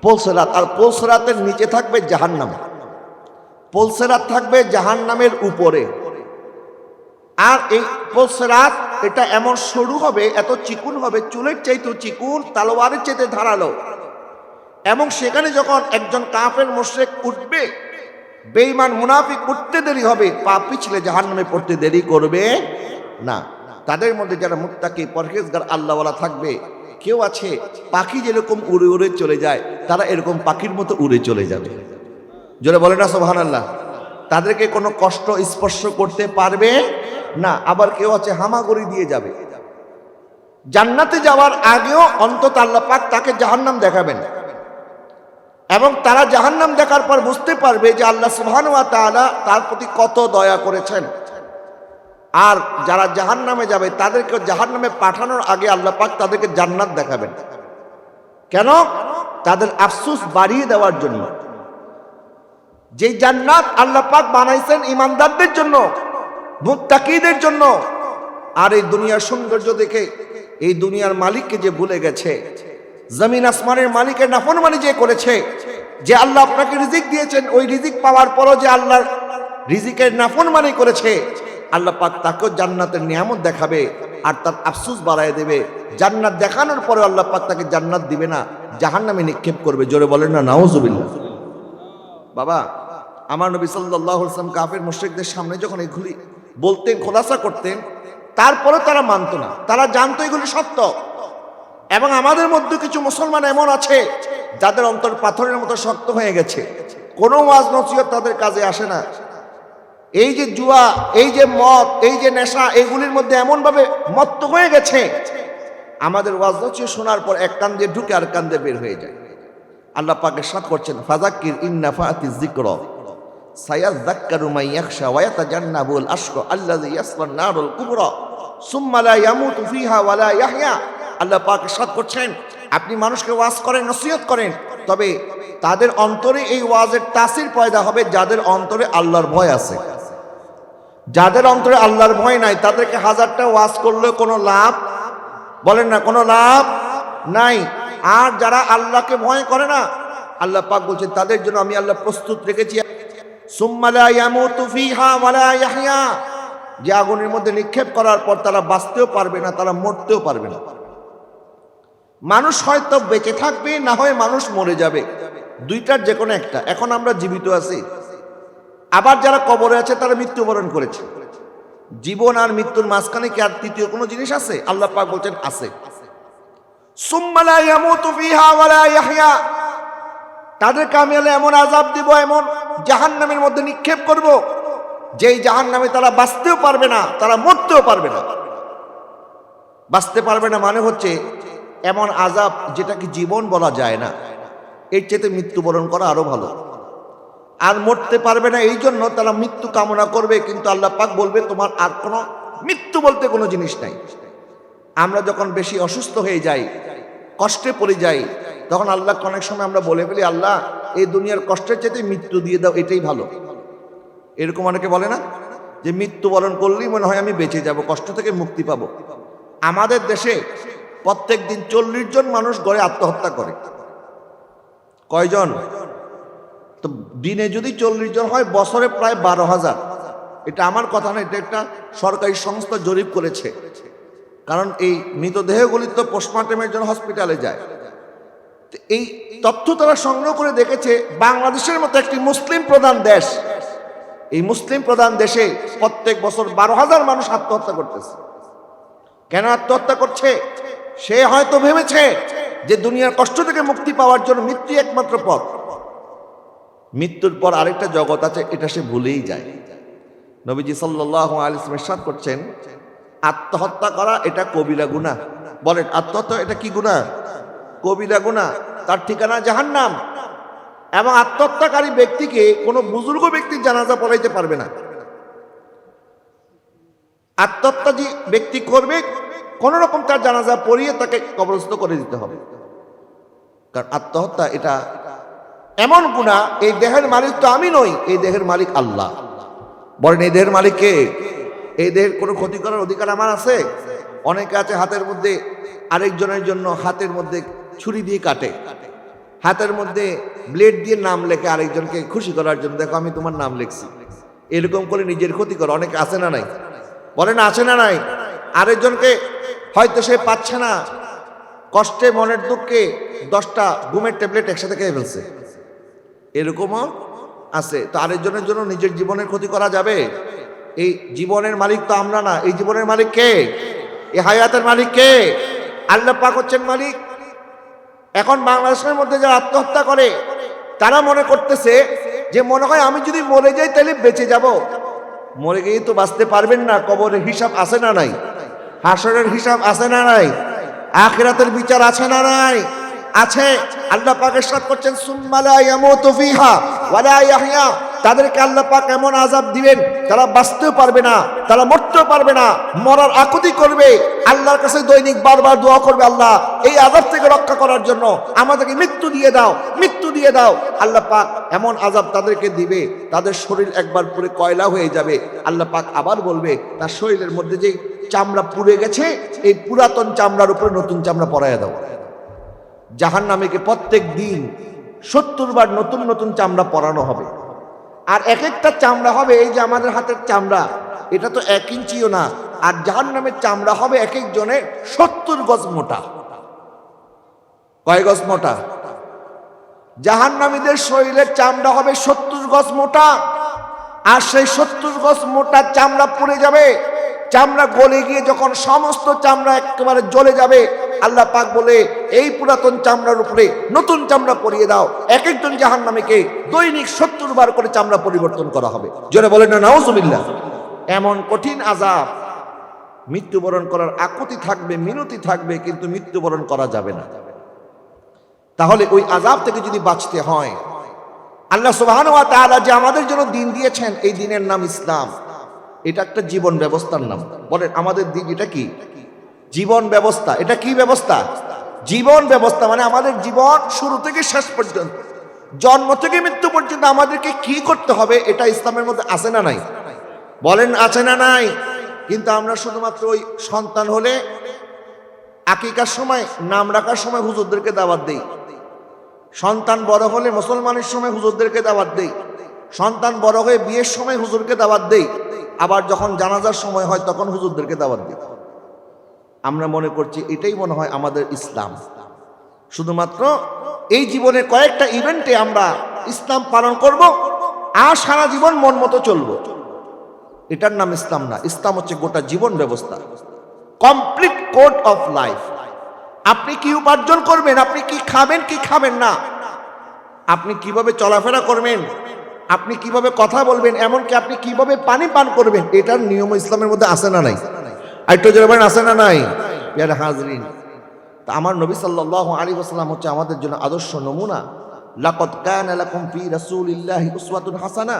পুলসিরাত। আর পুলসিরাতের নিচে থাকবে জাহান্নাম, পুলসিরাত থাকবে জাহান্নামের উপরে। আর এই পুলসিরাত এটা এমন সরু হবে, এত চিকুন হবে, চুলের চাইতে চিকুন, তলোয়ারের চাইতে ধারালো। এবং সেখানে যখন একজন কাফের মুশরিক উঠবে, বেঈমান মুনাফিক উঠতে দেরি হবে, পা পিছলে জাহান্নামে পড়তে দেরি করবে না। তাদের মধ্যে যারা মুত্তাকি পরহেজগার আল্লাহওয়ালা থাকবে, কেউ আছে পাখি যেরকম উড়ে উড়ে চলে যায়, তারা এরকম পাখির মতো উড়ে চলে যাবে। জোরে বলে না সুবহানাল্লাহ। তাদেরকে কোনো কষ্ট স্পর্শ করতে পারবে না। আবার কেউ আছে হামাগুড়ি দিয়ে যাবে। জান্নাতে যাওয়ার আগেও অন্তত আল্লাহ পাক তাকে জাহান্নাম দেখাবেন, এবং তারা জাহান্নাম দেখার পর বুঝতে পারবে যে আল্লাহ সুবহানাহু ওয়া তাআলা তার প্রতি কত দয়া করেছেন। আর যারা জাহান্নামে যাবে তাদেরকে জাহান্নামে পাঠানোর আগে আল্লাহ পাক তাদেরকে জান্নাত দেখাবেন। কেন? তাদের আফসোস বাড়িয়ে দেওয়ার জন্য। যে জান্নাত আল্লাহ পাক বানাইছেন ঈমানদারদের জন্য, মুত্তাকিদের জন্য। আর এই দুনিয়ার সৌন্দর্য দেখে এই দুনিয়ার মালিককে যে ভুলে গেছে, জমিন আসমানের মালিকের নাফরমানি যে করেছে, যে আল্লাহ আপনাকে রিজিক দিয়েছেন, ওই রিজিক পাওয়ার পরও যে আল্লাহর রিজিকের নাফরমানি করেছে, আল্লাহ পাক তাকেও জান্নাতের নিয়ামত দেখাবে আর তার আফসোস বাড়ায় দেবে। জান্নাত দেখানোর পরে আল্লাহ পাক তাকে জান্নাত দিবে না, জাহান্নামে নিক্ষেপ করবে। জোরে বলেন না নাউজুবিল্লাহ। বাবা, আমার নবী সাল্লাল্লাহু আলাইহি ওয়াসাল্লাম কাফের মুশরিকদের সামনে যখন এগুলি বলতেন, খোলাসা করতেন, তারপরে তারা মানত না। তারা জানতো এগুলি সত্য। এবং আমাদের মধ্যে কিছু মুসলমান এমন আছে যাদের অন্তর পাথরের মতো শক্ত হয়ে গেছে, কোনো ওয়াজ নসিহত তাদের কাজে আসে না। এই যে জুয়া, এই যে মদ, এই যে নেশা, এইগুলির মধ্যে এমনভাবে মত্ত হয়ে গেছে, আমাদের ওয়াজ নসিহত শোনার পর এক কান দিয়ে ঢুকে আর কান দিয়ে বের হয়ে যায়। আল্লাহ পাক ইরশাদ করছেন, ফাযাক্কির ইন নাফাআতিয যিকরা সায়াযাক্কারু মান ইয়াখশা ওয়া ইয়াতাজান্নাবুল আশকা আল্লাযী ইয়াসলান নারুল কুবরা সুম্মা লা ইয়ামুতু ফিহা ওয়া লা ইয়াহইয়া। আল্লাহ পাক ইরশাদ করছেন, আপনি মানুষকে ওয়াজ করেন, নসিহত করেন, তবে তাদের অন্তরে এই ওয়াজের তাসির পয়দা হবে যাদের অন্তরে আল্লাহর ভয় আছে। যাদের অন্তরে আল্লাহর ভয় নাই, তাদেরকে হাজারটা ওয়াজ করলেও কোনো লাভ, বলেন না, কোনো লাভ নাই। আর যারা আল্লাহকে ভয় করে না, আল্লাহ পাক বলছেন তাদের জন্য আমি আল্লাহ প্রস্তুত রেখেছি সুম্মা লা ইয়ামুতু ফিহা ওয়া লা ইয়াহইয়া, যে আগুনের মধ্যে নিক্ষেপ করার পর তারা বাঁচতেও পারবে না, তারা মরতেও পারবে না। মানুষ হয়তো বেঁচে থাকবে, না হয় মানুষ মরে যাবে, দুইটার যে কোনো একটা। এখন আমরা জীবিত আছি, আবার যারা কবরে আছে তারা মৃত্যুবরণ করেছে। জীবন আর মৃত্যুর মাঝখানে কি আর তৃতীয় কোনো জিনিস আছে? আল্লাহ পাক বলছেন আছে। সুম্মা লা ইয়ামুতু ফিহা ওয়া লা ইয়াহইয়া, তাদেরকে আমি এমন আযাব দিব, এমন জাহান্নামের মধ্যে নিক্ষেপ করব, যেই জাহান্নামে তারা বাঁচতেও পারবে না, তারা মরতেও পারবে না। বাঁচতে পারবে না মানে হচ্ছে এমন আযাব যেটাকে জীবন বলা যায় না, এর চেয়ে মৃত্যুবরণ করা আরো ভালো। আর মরতে পারবে না, এই জন্য তারা মৃত্যু কামনা করবে, কিন্তু আল্লাহ পাক বলবে তোমার আর কোনো মৃত্যু বলতে কোনো জিনিস নাই। আমরা যখন বেশি অসুস্থ হয়ে যাই, কষ্টে পড়ে যাই, তখন আল্লাহকে অনেক সময় আমরা বলে ফেলি, আল্লাহ এই দুনিয়ার কষ্টের চাইতে মৃত্যু দিয়ে দাও, এটাই ভালো। এরকম অনেকে বলে না যে মৃত্যুবরণ করলেই মনে হয় আমি বেঁচে যাব, কষ্ট থেকে মুক্তি পাবো। আমাদের দেশে প্রত্যেক দিন 40 জন মানুষ গড়ে আত্মহত্যা করে। কয়জন? তো দিনে যদি 40 জন হয়, বছরে প্রায় 12,000। এটা আমার কথা না, এটা একটা সরকারি সংস্থা জরিপ করেছে। কারণ এই মৃতদেহগুলি তো পোস্টমর্টমের জন্য হসপিটালে যায়। এই তথ্য তারা সংগ্রহ করে দেখেছে, বাংলাদেশের মতো একটি মুসলিম প্রধান দেশ, এই মুসলিম প্রধান দেশে প্রত্যেক বছর 12,000 মানুষ আত্মহত্যা করতেছে। কেন আত্মহত্যা করছে? সে হয়তো ভেবেছে যে দুনিয়ার কষ্ট থেকে মুক্তি পাওয়ার জন্য মৃত্যু একমাত্র পথ। মৃত্যুর পর আরেকটা জগৎ আছে, এটা সে ভুলেই যায়। নবীজি সাল্লাল্লাহু আলাইহি ওয়াসাল্লাম ইরশাদ করছেন, আত্মহত্যা করা এটা কবিরা গুনাহ। বলেন, আত্মহত্যা এটা কি গুনাহ? কবিরা গুনাহ। তার ঠিকানা জাহান্নাম। এবং আত্মহত্যাকারী ব্যক্তিকে কোনো বুজুর্গ ব্যক্তির জানাজা পড়াইতে পারবে না। আত্মহত্যা যে ব্যক্তি করবে, কোন রকম তার জানাজা পড়িয়ে তাকে কবরস্থ করে দিতে হবে। কারণ আত্মহত্যা এটা এমন গুনাহ, এই দেহের মালিক তো আমি নই, এই দেহের মালিক আল্লাহ। বলেন, এই দেহের মালিক কে? এই দেহের কোনো ক্ষতি করার অধিকার আমার আছে? অনেকে আছে হাতের মধ্যে আরেকজনের জন্য হাতের মধ্যে ছুরি দিয়ে কাটে, হাতের মধ্যে ব্লেড দিয়ে নাম লেখে আরেকজনকে খুশি করার জন্য, দেখো আমি তোমার নাম লিখছি, এরকম করে নিজের ক্ষতি করে। অনেকে আছে না নাই? বলেন, আছে না নাই? আরেকজনকে হয়তো সে পাচ্ছে না, কষ্টে মনের দুঃখে 10টা ঘুমের ট্যাবলেট একসাথে খেয়ে ফেলছে, এরকমও আছে। তো আরেকজনের জন্য নিজের জীবনের ক্ষতি করা যাবে? এই জীবনের মালিক তো আমরা না, এই জীবনের মালিক কে? এই হায়াতের মালিক কে? আল্লাহ পাক হচ্ছেন মালিক। এখন বাংলাদেশের মধ্যে যারা আত্মহত্যা করে, তারা মনে করতেছে যে মনে হয় আমি যদি মরে যাই তাহলে বেঁচে যাব। মরে গিয়ে তো বাঁচতে পারবেন না। কবরের হিসাব আছে না নাই? হাসরের হিসাব আছে না নাই? আখিরাতের বিচার আছে না নাই? আছে। আল্লাহ পাক ইরশাদ করছেন, সুম্মা লা ইয়ামুতু ফিহা ওয়া লা ইয়াহইয়া। তাদেরকে আল্লাহ পাক এমন আযাব দিবেন, তারা বাঁচতেও পারবে না, তারা মরতেও পারবে না, মরার আকুতি করবে, আল্লাহর কাছে দৈনিক বারবার দোয়া করবে, আল্লাহ এই আযাব থেকে রক্ষা করার জন্য আমাদেরকে মৃত্যু দিয়ে দাও, মৃত্যু দিয়ে দাও। আল্লাহ পাক এমন আযাব তাদেরকে দিবে, তাদের শরীর একবার পুরো কয়লা হয়ে যাবে। আল্লাহ পাক আবার বলবে, তার শরীরের মধ্যে যে চামড়া পুড়ে গেছে, এই পুরাতন চামড়ার উপরে নতুন চামড়া পরাইয়া দাও। জাহান্নামীকে প্রত্যেক দিন 70 বার নতুন নতুন চামড়া পরানো হবে। আর এক একটা চামড়া হবে, এই যে আমাদের হাতের চামড়া, এটা তো 1 ইঞ্চিও না। আর জাহান্নামের চামড়া হবে এক একজনের 70 গজ মোটা। কয় গজ মোটা? জাহান্নামীদের শরীরের চামড়া হবে 70 গজ মোটা। আর সেই 70 গজ মোটা চামড়া পুড়ে যাবে। চামড়া গলে গিয়ে যখন সমস্ত চামড়া একেবারে জ্বলে যাবে, আল্লাহ পাক বলে, এই পুরাতন চামড়ার উপরে নতুন চামড়া পরিয়ে দাও। এক একজন জাহান্নামীকে দৈনিক 70 বার করে চামড়া পরিবর্তন করা হবে। জোরে বলেন না নাউজুবিল্লাহ। এমন কঠিন আযাব। মৃত্যুবরণ করার আকুতি থাকবে, মিনতি থাকবে, কিন্তু মৃত্যুবরণ করা যাবে না। তাহলে ওই আযাব থেকে যদি বাঁচতে হয়, আল্লাহ সুবহানাহু ওয়া তাআলা যে আমাদের জন্য দিন দিয়েছেন, এই দিনের নাম ইসলাম। এটা একটা জীবন ব্যবস্থার নাম। বলেন, আমাদের দিন এটা কি? জীবন ব্যবস্থা। এটা কি ব্যবস্থা? জীবন ব্যবস্থা। মানে আমাদের জীবন শুরু থেকে শেষ পর্যন্ত, জন্ম থেকে মৃত্যু পর্যন্ত আমাদেরকে কি করতে হবে, এটা ইসলামের মধ্যে আছে না নাই? বলেন, আছে না নাই? কিন্তু আমরা শুধুমাত্র ওই সন্তান হলে আকিকার সময়, নাম রাখার সময় হুজুরদেরকে দাওয়াত দেই, সন্তান বড় হলে মুসলমানের সময় হুজুরদেরকে দাওয়াত দেই, সন্তান বড় হয়ে বিয়ের সময় হুজুরকে দাওয়াত দেই, আবার যখন জানাজার সময় হয় তখন হুজুরদেরকে দাওয়াত দিই। আমরা মনে করছি এটাই মনে হয় আমাদের ইসলাম। শুধুমাত্র এই জীবনের কয়েকটা ইভেন্টে আমরা ইসলাম পালন করব আর সারা জীবন মন মতো চলবো। এটার নাম ইসলাম না। ইসলাম হচ্ছে গোটা জীবন ব্যবস্থা, কমপ্লিট কোড অফ লাইফ। আপনি কি উপার্জন করবেন, আপনি কি খাবেন, কি খাবেন না, আপনি কিভাবে চলাফেরা করবেন, আপনি কিভাবে কথা বলবেন, এমনকি আপনি কিভাবে পানি পান করবেন, এটার নিয়ম ইসলামের মধ্যে আছে না নাই? আরেকটু জোরে বলেন, আছে না নাই? প্রিয় হাজরিন, তা আমার নবী সাল্লাল্লাহু আলাইহি ওয়াসাল্লাম হচ্ছে আমাদের জন্য আদর্শ নমুনা। লাকাদ কানা লাকুম ফি রাসূলিল্লাহি উসওয়াতুন হাসানা।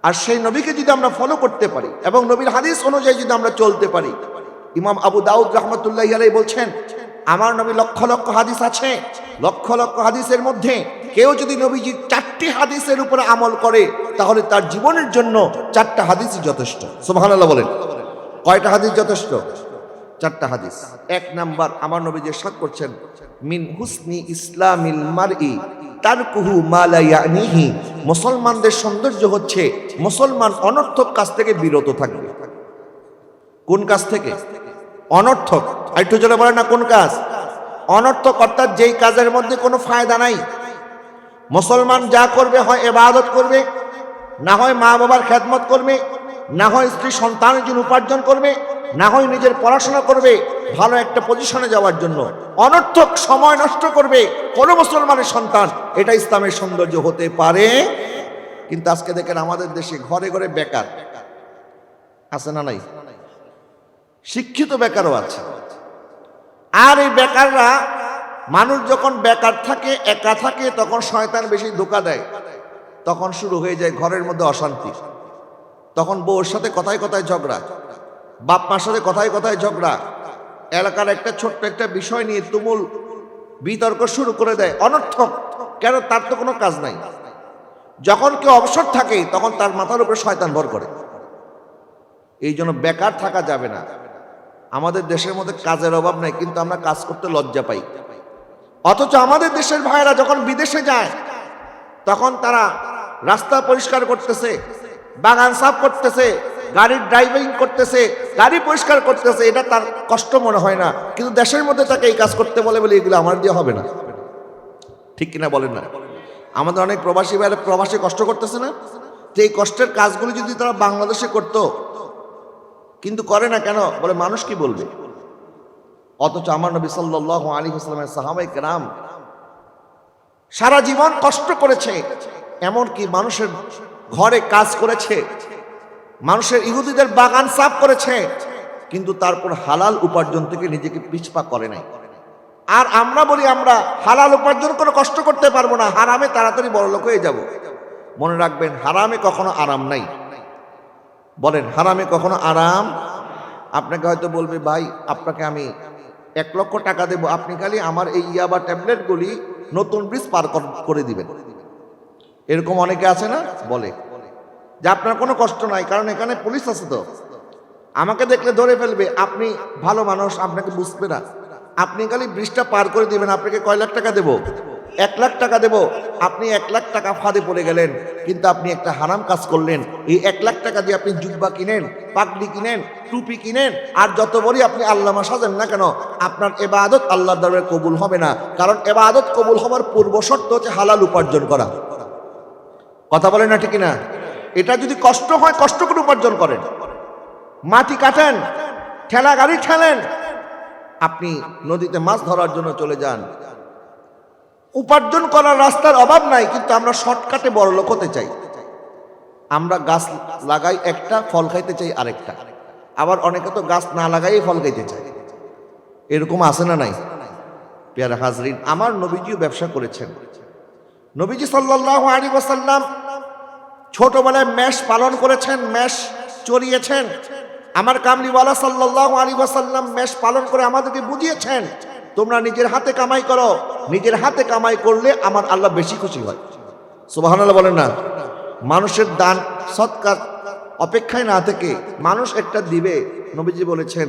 আর সেই নবীকে যদি আমরা ফলো করতে পারি এবং নবীর হাদিস অনুযায়ী যদি আমরা চলতে পারি, ইমাম আবু দাউদ রাহমাতুল্লাহি আলাইহি বলছেন, আমার নবী লক্ষ লক্ষ হাদিস আছে, লক্ষ লক্ষ হাদিসের মধ্যে কেউ যদি নবীজির 4টি হাদিসের উপরে আমল করে তাহলে তার জীবনের জন্য 4টা হাদিসই যথেষ্ট। সুবহানাল্লাহ বলেন। কয়টা হাদিস যথেষ্ট? 4টা হাদিস। 1 নাম্বার, আমার নবীজি ইরশাদ করছেন, মিন হুসনি ইসলামিল মারই তারকুহু মা লা ইয়ানিহি। মুসলমানদের সৌন্দর্য হচ্ছে মুসলমান অনর্থক কাজ থেকে বিরত থাকবে। কোন কাজ থেকে? অনর্থক। একটু জোরে বলেন না, কোন কাজ? অনর্থক, অর্থাৎ যেই কাজের মধ্যে কোনো ফায়দা নাই। মুসলমান যা করবে, হয় ইবাদত করবে, না হয় মা বাবার খেদমত করবে, না হয় স্ত্রী সন্তানের জন্য উপার্জন করবে, না হয় নিজের পড়াশোনা করবে ভালো একটা পজিশনে যাওয়ার জন্য। অনর্থক সময় নষ্ট করবে কোন মুসলমানের সন্তান, এটা ইসলামের সৌন্দর্য হতে পারে। কিন্তু আজকে দেখেন আমাদের দেশে ঘরে ঘরে বেকার আছে না নাই? শিক্ষিত বেকারও আছে। আর এই বেকাররা, মানুষ যখন বেকার থাকে, একা থাকে, তখন শয়তান বেশি ধোঁকা দেয়। তখন শুরু হয়ে যায় ঘরের মধ্যে অশান্তি। তখন বউর সাথে কথায় কথায় ঝগড়া, বাপ মার সাথে কথায় কথায় ঝগড়া, এলাকার একটা ছোট্ট একটা বিষয় নিয়ে তুমুল বিতর্ক শুরু করে দেয়। অনর্থক। কেন? তার তো কোনো কাজ নাই। যখন কেউ অবসর থাকে তখন তার মাথার উপরে শয়তান ভর করে। এই জন্য বেকার থাকা যাবে না। আমাদের দেশের মধ্যে কাজের অভাব নাই, কিন্তু আমরা কাজ করতে লজ্জা পাই। অথচ আমাদের দেশের ভাইয়েরা যখন বিদেশে যায় তখন তারা রাস্তা পরিষ্কার করতেছে, বাগান সাফ করতেছে, গাড়ির ড্রাইভিং করতেছে, গাড়ি পরিষ্কার করতেছে। এটা তার কষ্ট মনে হয় না, কিন্তু দেশের মধ্যে তাকে এই কাজ করতে বলে এগুলো আমার দিয়ে হবে না। ঠিক কিনা বলেন না? আমাদের অনেক প্রবাসী ভাইয়েরা প্রবাসে কষ্ট করতেছে না, যে এই কষ্টের কাজগুলি যদি তারা বাংলাদেশে করত, কিন্তু করে না কেন? বলে মানুষ কি বলবে। অথচ আমার নবী সাল্লাল্লাহু আলাইহি ওয়াসাল্লামের সাহাবায়ে কেরাম সারা জীবন কষ্ট করেছে, এমনকি মানুষের ঘরে কাজ করেছে, মানুষের ইহুদিদের বাগান সাফ করেছে, কিন্তু তারপর হালাল উপার্জন থেকে নিজেকে পিছপা করে নাই। আর আমরা বলি আমরা হালাল উপার্জন করে কষ্ট করতে পারবো না, হারামে তাড়াতাড়ি বড়লোক হয়ে যাব। মনে রাখবেন, হারামে কখনো আরাম নাই। বলেন, হারামে কখনো আরাম। আপনাকে হয়তো বলবে, ভাই আপনাকে আমি 1 লক্ষ টাকা দেব, আপনি খালি আমার এই ইয়াবা ট্যাবলেটগুলি নতুন ব্রিজ পার করে দিবেন। এরকম অনেকে আছে না, বলে যে আপনার কোনো কষ্ট নাই, কারণ এখানে পুলিশ আছে, তো আমাকে দেখলে ধরে ফেলবে। আপনি ভালো মানুষ, আপনাকে বুঝবে না, আপনি খালি ব্রিজটা পার করে দিবেন। আপনাকে কয় লাখ টাকা দেব? 1 লাখ টাকা দেব। আপনি 1 লাখ টাকা ফাঁদে পড়ে গেলেন, কিন্তু আপনি একটা হারাম কাজ করলেন। এই 1 লাখ টাকা দিয়ে আপনি জুব্বা কিনেন, পাগড়ি কিনেন, টুপি কিনেন, আর যত বড়ই আপনি আল্লামা সাজেন না কেন, আপনার ইবাদত আল্লাহর দরবারে কবুল হবে না। কারণ ইবাদত কবুল হওয়ার পূর্ব শর্ত হচ্ছে হালাল উপার্জন করা। কথা বলেন না, ঠিক না? এটা যদি কষ্ট হয়, কষ্ট করে উপার্জন করেন, মাটি কাটেন, ঠেলা গাড়ি ঠেলেন, আপনি নদীতে মাছ ধরার জন্য চলে যান। উপার্জন করার রাস্তার অভাব নাই, কিন্তু আমরা শর্টকাটে বড়লোক হতে চাই। আমরা গাছ লাগাই একটা, ফল খাইতে চাই আরেকটা। আবার অনেকে তো গাছ না লাগাই ফল খাইতে চায়। এরকম আছে না নাই? পেয়ারা হাজরিন, আমার নবীজিও ব্যবসা করেছেন। নবীজি সাল্লাল্লাহু আলাইহি ওয়াসাল্লাম ছোটবেলায় মেষ পালন করেছেন, মেষ চড়িয়েছেন। আমার কামলিওয়ালা সাল্লাল্লাহু আলাইহি ওয়াসাল্লাম মেষ পালন করে আমাদেরকে বুঝিয়েছেন, তোমরা নিজের হাতে কামাই করো, নিজের হাতে কামাই করলে আমার আল্লাহ বেশি খুশি হয়। সুবহানাল্লাহ বলেন না? মানুষের দান সৎকার অপেক্ষায় না থেকে মানুষ একটা দিবে। নবীজি বলেছেন,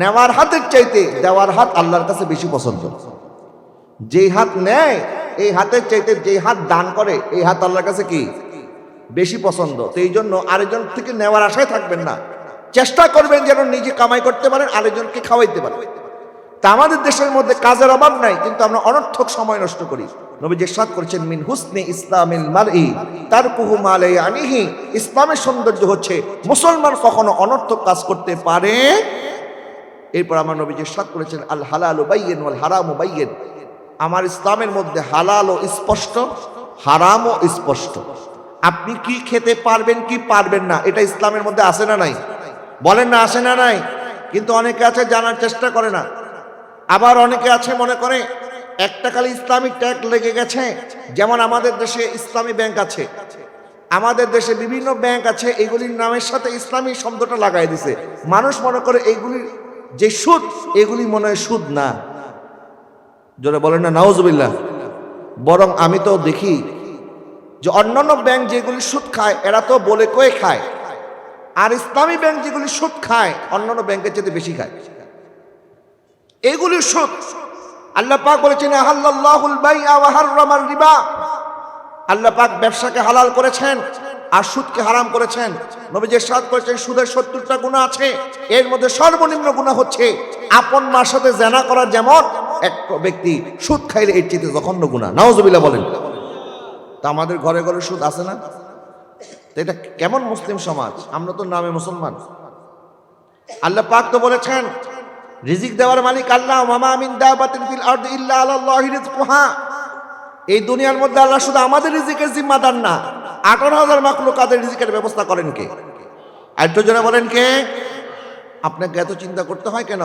নেওয়ার হাতের চাইতে দেওয়ার হাত আল্লাহর কাছে বেশি পছন্দ। যেই হাত নেয় এই হাতের চাইতে যেই হাত দান করে এই হাত আল্লাহর কাছে কি বেশি পছন্দ। তো এই জন্য আরেকজন থেকে নেওয়ার আশায় থাকবেন না, চেষ্টা করবেন যেন নিজে কামাই করতে পারেন, আরেকজনকে খাওয়াইতে পারেন। তা আমাদের দেশের মধ্যে কাজের অভাব নাই, কিন্তু আমরা অনর্থক সময় নষ্ট করি। নবীজি ইরশাদ করেছেন, মিন হুসনি ইসলামিল মারই তারকুহু মা লা ইয়ানিহি। ইসলামের সৌন্দর্য হচ্ছে মুসলমান কখনো অনর্থক কাজ করতে পারে। এরপর আমার নবীজি ইরশাদ করেছেন, আল হালালু বাইয়িন ওয়াল হারামু বাইয়িন। আমার ইসলামের মধ্যে হালালও স্পষ্ট, হারামও স্পষ্ট। আপনি কি খেতে পারবেন কি পারবেন না, এটা ইসলামের মধ্যে আছে না নাই? বলেন না, আছে না নাই? কিন্তু অনেকে আছে জানার চেষ্টা করে না। আবার অনেকে আছে মনে করে একটা খালি ইসলামিক ট্যাগ লেগে গেছে। যেমন আমাদের দেশে ইসলামী ব্যাংক আছে, আমাদের দেশে বিভিন্ন ব্যাংক আছে, এগুলির নামের সাথে ইসলামী শব্দটা লাগাই দিছে। মানুষ মনে করে এইগুলির যে সুদ, এগুলি মনে হয় সুদ না। জোরে বলেন না নাউজুবিল্লাহ। বরং আমি তো দেখি যে অন্যান্য ব্যাংক যেগুলি সুদ খায় এরা তো বলে কয়ে খায়, আর ইসলামী ব্যাংক যেগুলি সুদ খায় অন্যান্য ব্যাংকের চেয়ে বেশি খায়। এগুলি সুদ। আল্লাহ পাক বলেছেন আহাল্লাল্লাহুল বাইআ ওয়া হাররামার রিবা, আল্লাহ পাক ব্যবসাকে হালাল করেছেন আর সুদকে হারাম করেছেন। নবীজি ইরশাদ করেছেন সুদের 70টা গুনাহ আছে, এর মধ্যে সর্বনিম্ন গুনাহ হচ্ছে আপন মার সাথে জিনা করা, যেমন এক ব্যক্তি সুদ খাইলে এর চেয়ে জঘন্য গুনাহ। নাউজুবিল্লাহ বলেন। তা আমাদের ঘরে ঘরে সুদ আছে না? তো এটা কেমন মুসলিম সমাজ? আমরা তো নামে মুসলমান। আল্লাহ পাক তো বলেছেন রিজিক দেওয়ার মালিক আল্লাহ, ওয়ামা মিন দাবাতিন ফিল আরদি ইল্লা আলাল্লাহি রিজকুহা। এই দুনিয়ার মধ্যে আল্লাহ শুধু আমাদের রিজিকের জিম্মাদার না, 18,000 মাখলুকাতের রিজিকের ব্যবস্থা করেন কে? আরেকটু জোরে বলেন কে? আপনাকে এত চিন্তা করতে হয় কেন?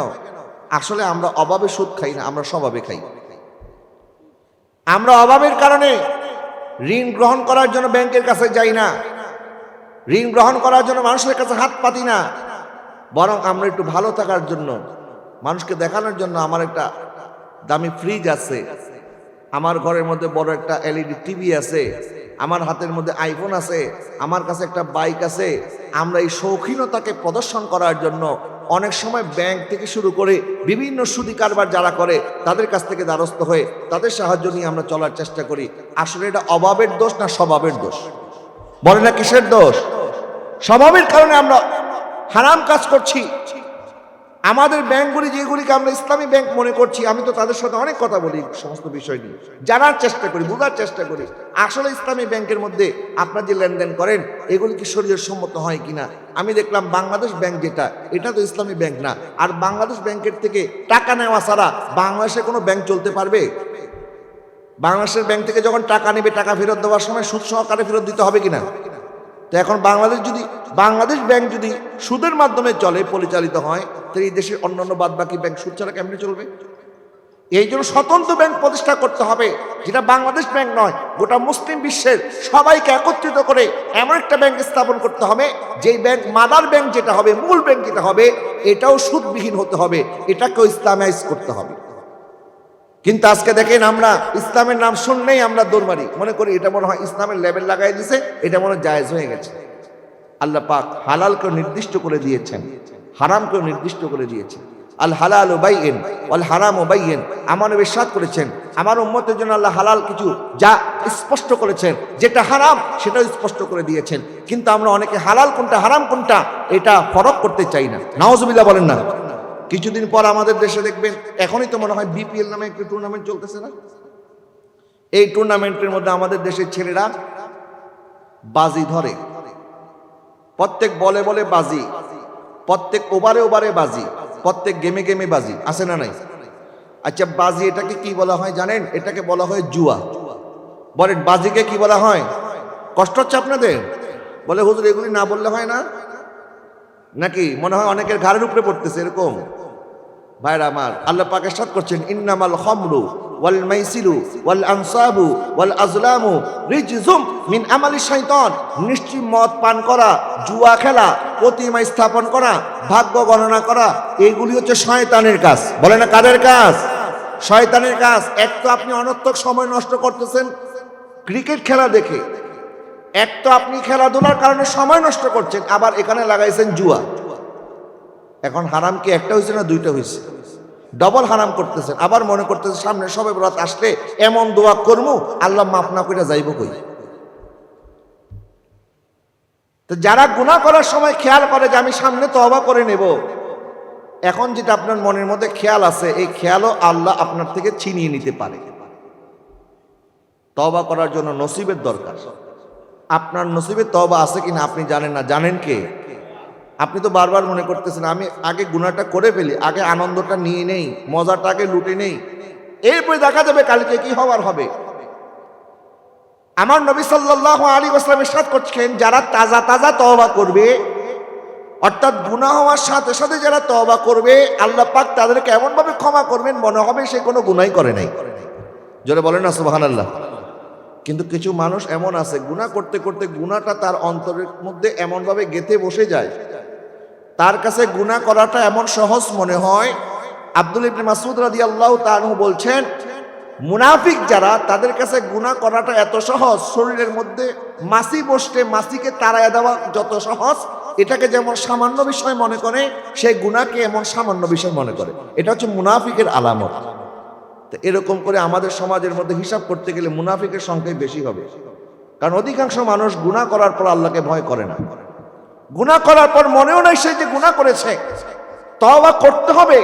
আসলে আমরা অভাবে সুদ খাই না, আমরা স্বভাবে খাই। আমরা অভাবের কারণে ঋণ গ্রহণ করার জন্য ব্যাংকের কাছে যাই না, ঋণ গ্রহণ করার জন্য মানুষের কাছে হাত পাতি না, বরং আমরা একটু ভালো থাকার জন্য, মানুষকে দেখানোর জন্য আমার একটা দামি ফ্রিজ আছে, আমার ঘরের মধ্যে বড় একটা এলইডি টিভি আছে, আমার হাতের মধ্যে আইফোন আছে, আমার কাছে একটা বাইক আছে। আমরা এই শৌখিনতাকে প্রদর্শন করার জন্য অনেক সময় ব্যাংক থেকে শুরু করে বিভিন্ন সুদি কারবার যারা করে তাদের কাছ থেকে দ্বারস্থ হয়ে তাদের সাহায্য নিয়ে আমরা চলার চেষ্টা করি। আসলে এটা অভাবের দোষ না স্বভাবের দোষ? বলে না কিসের দোষ? স্বভাবের কারণে আমরা হারাম কাজ করছি। আমাদের ব্যাংকগুলি যেগুলিকে আমরা ইসলামী ব্যাংক মনে করছি, আমি তো তাদের সাথে অনেক কথা বলি, সমস্ত বিষয় নিয়ে জানার চেষ্টা করি, বোঝার চেষ্টা করি আসলে ইসলামী ব্যাংকের মধ্যে আপনারা যে লেনদেন করেন এগুলি কি শরীয়ত সম্মত হয় কিনা। আমি দেখলাম বাংলাদেশ ব্যাংক যেটা, এটা তো ইসলামী ব্যাংক না। আর বাংলাদেশ ব্যাংকের থেকে টাকা নেওয়া ছাড়া বাংলাদেশে কোনো ব্যাংক চলতে পারবে? বাংলাদেশের ব্যাংক থেকে যখন টাকা নেবে, টাকা ফেরত দেওয়ার সময় সুদ সহকারে ফেরত দিতে হবে কিনা? তো এখন বাংলাদেশ ব্যাংক যদি সুদের মাধ্যমে চলে, পরিচালিত হয়, তো এই দেশের অন্যান্য বাদবাকি ব্যাংক সুদ ছাড়া কেমনে চলবে? এই জন্য স্বতন্ত্র ব্যাংক প্রতিষ্ঠা করতে হবে, যেটা বাংলাদেশ ব্যাংক নয়, গোটা মুসলিম বিশ্বের সবাইকে একত্রিত করে এমন একটা ব্যাংক স্থাপন করতে হবে, যেই ব্যাংক মাদার ব্যাংক যেটা হবে, মূল ব্যাংক যেটা হবে, এটাও সুদবিহীন হতে হবে, এটাকেও ইসলামাইজ করতে হবে। কিন্তু আজকে দেখেন আমরা ইসলামের নাম শুনলেই আমরা দৌড় মারি, মনে করি এটা মনে হয় ইসলামের লেবেল লাগাই দিছে, এটা মনে হয় জায়েজ হয়ে গেছে। আল্লাহ পাক হালালকেও নির্দিষ্ট করে দিয়েছেন, হারামকেও নির্দিষ্ট করে দিয়েছেন। আল হালালু বাইয়িন ওয়াল হারামু বাইয়িন। আমার নবী ইরশাদ করেছেন আমার উম্মতের জন্য আল্লাহ হালাল কিছু যা স্পষ্ট করেছেন, যেটা হারাম সেটাও স্পষ্ট করে দিয়েছেন। কিন্তু আমরা অনেকে হালাল কোনটা হারাম কোনটা এটা ফরক করতে চাই না। নাউজুবিল্লাহ বলেন না। কিছুদিন পর আমাদের দেশে দেখবেন, এখনই তো মনে হয় বিপিএল নামে একটি টুর্নামেন্ট চলতেছে না? এই টুর্নামেন্টের মধ্যে আমাদের দেশের ছেলেরা বাজি ধরে, প্রত্যেক বলে বলে বাজি, প্রত্যেক ওভারে ওভারে বাজি, প্রত্যেক গেমে গেমে বাজি, আছে না নাই? আচ্ছা, বাজি এটাকে কি বলা হয় জানেন? এটাকে বলা হয় জুয়া। বলেন বাজিকে কি বলা হয়? কষ্ট হচ্ছে আপনাদের? বলে হুজুর এগুলি না বললে হয় না নাকি? মনে হয় অনেকের ঘাড়ের উপরে পড়তেছে এরকম। ভাইরা আমার, আল্লাহ পাক ইরশাদ করছেন ইন্নামাল খামরু ওয়াল মাইসিরু ওয়াল আনসাবু ওয়াল আজলামু রিজজুম মিন আমালি শাইতান। নিশ্চয় মদ পান করা, জুয়া খেলা, প্রতিমা স্থাপন করা, ভাগ্য গণনা করা, এগুলি হচ্ছে শয়তানের কাজ। বলে না কাদের কাজ? শয়তানের কাজ। এক তো আপনি অনর্থক সময় নষ্ট করতেছেন ক্রিকেট খেলা দেখে, এক তো আপনি খেলাধুলার কারণে সময় নষ্ট করছেন, আবার এখানে লাগাইছেন জুয়া। এখন হারাম কি একটা হয়েছে না দুইটা হয়েছে? ডবল হারাম করতেছেন। আবার মনে করতেছেন সামনে শবে বরাত আসলে এমন দোয়া করবো আল্লাহ মাফ না করে যাইব কই। তো যারা গুনাহ করার সময় খেয়াল করে যে আমি সামনে তওবা করে নেব, এখন যেটা আপনার মনের মধ্যে খেয়াল আছে, এই খেয়ালও আল্লাহ আপনার থেকে ছিনিয়ে নিতে পারে। তওবা করার জন্য নসিবের দরকার। আপনার নসিবে তওবা আছে কিনা আপনি জানেন না। জানেন কে? আপনি তো বারবার মনে করতেছেন আমি আগে গুনাহটা করে ফেলি, আগে আনন্দটা নিয়ে নেই, মজাটা আগে লুটে নেই, এরপরে দেখা যাবে কালকে কি হওয়ার হবে। আমার নবী সাল্লাল্লাহু আলাইহি ওয়াসাল্লাম ইরশাদ করছেন যারা তাজা তাজা তওবা করবে, অর্থাৎ গুনাহ হওয়ার সাথে সাথে যারা তওবা করবে, আল্লাহ পাক তাদেরকে এমন ভাবে ক্ষমা করবেন মনে হবে সে কোনো গুনাহই করে নাই। জোরে বলেন না সুবহানাল্লাহ। কিন্তু কিছু মানুষ এমন আছে গুনাহ করতে করতে গুনাহটা তার অন্তরের মধ্যে এমনভাবে গেঁথে বসে যায়, তার কাছে গুনাহ করাটা এমন সহজ মনে হয়। আব্দুল ইবনে মাসউদ রাদিয়াল্লাহু তাআলা বলছেন মুনাফিক যারা, তাদের কাছে গুনাহ করাটা এত সহজ, শরীরের মধ্যে মাছি বসতে মাছিকে তাড়ায় দেওয়া যত সহজ, এটাকে যেমন সামান্য বিষয় মনে করে, সেই গুনাহকে এমন সামান্য বিষয় মনে করে। এটা হচ্ছে মুনাফিকের আলামত। তো এরকম করে আমাদের সমাজের মধ্যে হিসাব করতে গেলে মুনাফিকের সংখ্যাই বেশি হবে। কারণ অধিকাংশ মানুষ গুনাহ করার পর আল্লাহকে ভয় করে না। গুনাহ করার পর মনেও নাই সে যে গুনাহ করেছে, তওবা করতে হবে,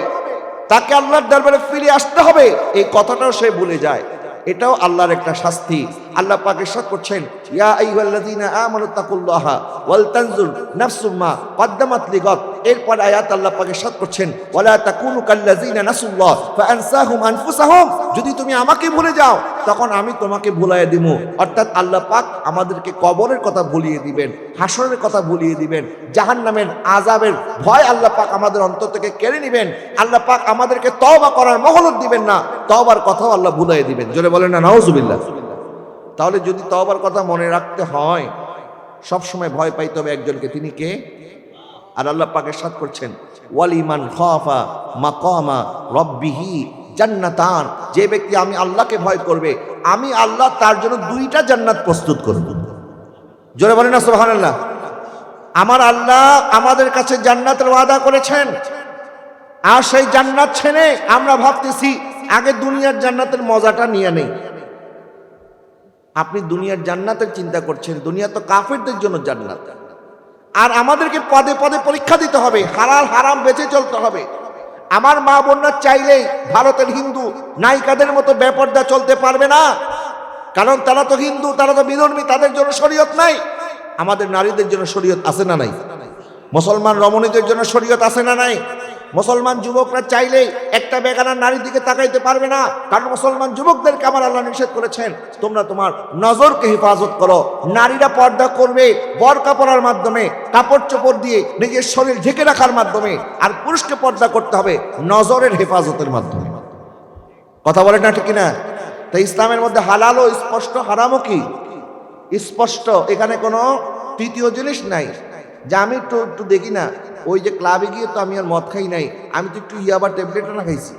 তাকে আল্লাহর দরবারে ফিরে আসতে হবে, এই কথাটাও সে ভুলে যায়। এটাও আল্লাহর একটা শাস্তি। আল্লাহ পাক ইরশাদ করছেন, ইয়া আইয়ুহাল্লাযীনা আমানু তাকুল্লাহা ওয়াল তানজুর নাফসুম মা কদ্দামাত লিগাদ। এরপর আয়াত আল্লাহ পাক ইরশাদ করছেন, ওয়ালা তাকুনু কাল্লাযীনা নাসুল্লাহ ফাআনসাহুম আনফুসাহুম। যদি তুমি আমাকে ভুলে যাও, তখন আমি তোমাকে ভুলাইয়া দিব। অর্থাৎ আল্লাহ পাক আমাদেরকে কবরের কথা ভুলিয়ে দিবেন, হাসরের কথা ভুলিয়ে দিবেন, জাহান্নামের আযাবের ভয় আল্লাহ পাক আমাদের অন্তর থেকে কেড়ে নেবেন। আল্লাহ পাক আমাদেরকে তওবা করার মহলত দিবেন না, তওবার কথাও আল্লাহ ভুলাইয়ে দিবেন। জোরে বলেন না নাউজুবিল্লাহ। তাহলে যদি তওবার কথা মনে রাখতে হয়, সব সময় ভয় পাইতে হবে একজনকে, তিনি কে? আর আল্লাহ পাক ইরশাদ করছেন, ওয়ালিমান খাফা মাকামা রাব্বিহি জান্নাতান। যে ব্যক্তি আমি আল্লাহকে ভয় করবে, আমি আল্লাহ তার জন্য দুইটা জান্নাত প্রস্তুত করব। জোরে বলেন না সুবহানাল্লাহ। আমার আল্লাহ আমাদের কাছে জান্নাতের ওয়াদা করেছেন, আর সেই জান্নাত ছেড়ে আমরা ভাবতেছি আগে দুনিয়ার জান্নাতের মজাটা নিয়ে নেই। আপনি দুনিয়ার জান্নাতের চিন্তা করছেন, দুনিয়া তো কাফেরদের জন্য জান্নাত। আর আমাদেরকে পদে পদে পরীক্ষা দিতে হবে, হালাল হারাম বেঁচে চলতে হবে। আমার মা বোনরা চাইলেই ভারতের হিন্দু নায়িকাদের মতো বেপর্দা চলতে পারবে না, কারণ তারা তো হিন্দু, তারা তো বিধর্মী, তাদের জন্য শরীয়ত নাই। আমাদের নারীদের জন্য শরীয়ত আছে না নাই? মুসলমান রমণীদের জন্য শরীয়ত আছে না নাই? মুসলমান যুবকরা চাইলেই একটা বেগানা নারীর দিকে তাকাইতে পারবে না, কারণ মুসলমান যুবকদেরকে আমার আল্লাহ নিষেধ করেছেন, তোমরা তোমার নজরকে হেফাজত করো। নারীরা পর্দা করবে বোরকা পরার মাধ্যমে, কাপড় চোপড় দিয়ে নিজের শরীর ঢেকে রাখার মাধ্যমে, আর পুরুষকে পর্দা করতে হবে নজরের হেফাজতের মাধ্যমে। কথা বলে না ঠিক কিনা? তাই ইসলামের মধ্যে হালালও স্পষ্ট, হারামও কি স্পষ্ট। এখানে কোনো তৃতীয় জিনিস নাই যে আমি একটু দেখি না, ওই যে ক্লাবে গিয়ে তো আমি আর মদ খাই নাই, আমি তো একটু ইয়াবা ট্যাবলেট না খাইছি,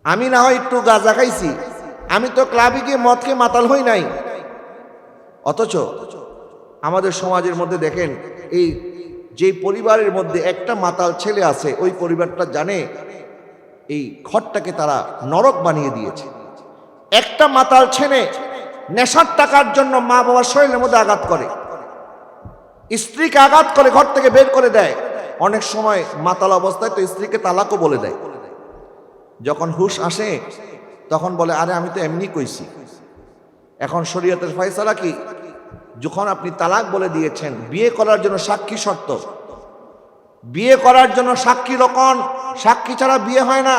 আমি না হয় একটু গাঁজা খাইছি, আমি তো ক্লাবে গিয়ে মদ খেয়ে মাতাল হই নাই। অথচ আমাদের সমাজের মধ্যে দেখেন, এই যে পরিবারের মধ্যে একটা মাতাল ছেলে আছে, ওই পরিবারটা জানে এই ঘরটাকে তারা নরক বানিয়ে দিয়েছে। একটা মাতাল ছেলে নেশার টাকার জন্য মা বাবার শরীরের মধ্যে আঘাত করে, স্ত্রীকে আঘাত করে, ঘর থেকে বের করে দেয়। অনেক সময় মাতাল অবস্থায় তো স্ত্রীকে তালাকও বলে দেয়। যখন হুশ আসে তখন বলে, আরে আমি তো এমনি কইছি। এখন শরীয়তের ফয়সালা কি? যখন আপনি তালাক বলে দিয়েছেন, বিয়ে করার জন্য সাক্ষী শর্ত, বিয়ে করার জন্য সাক্ষী রকম, সাক্ষী ছাড়া বিয়ে হয় না।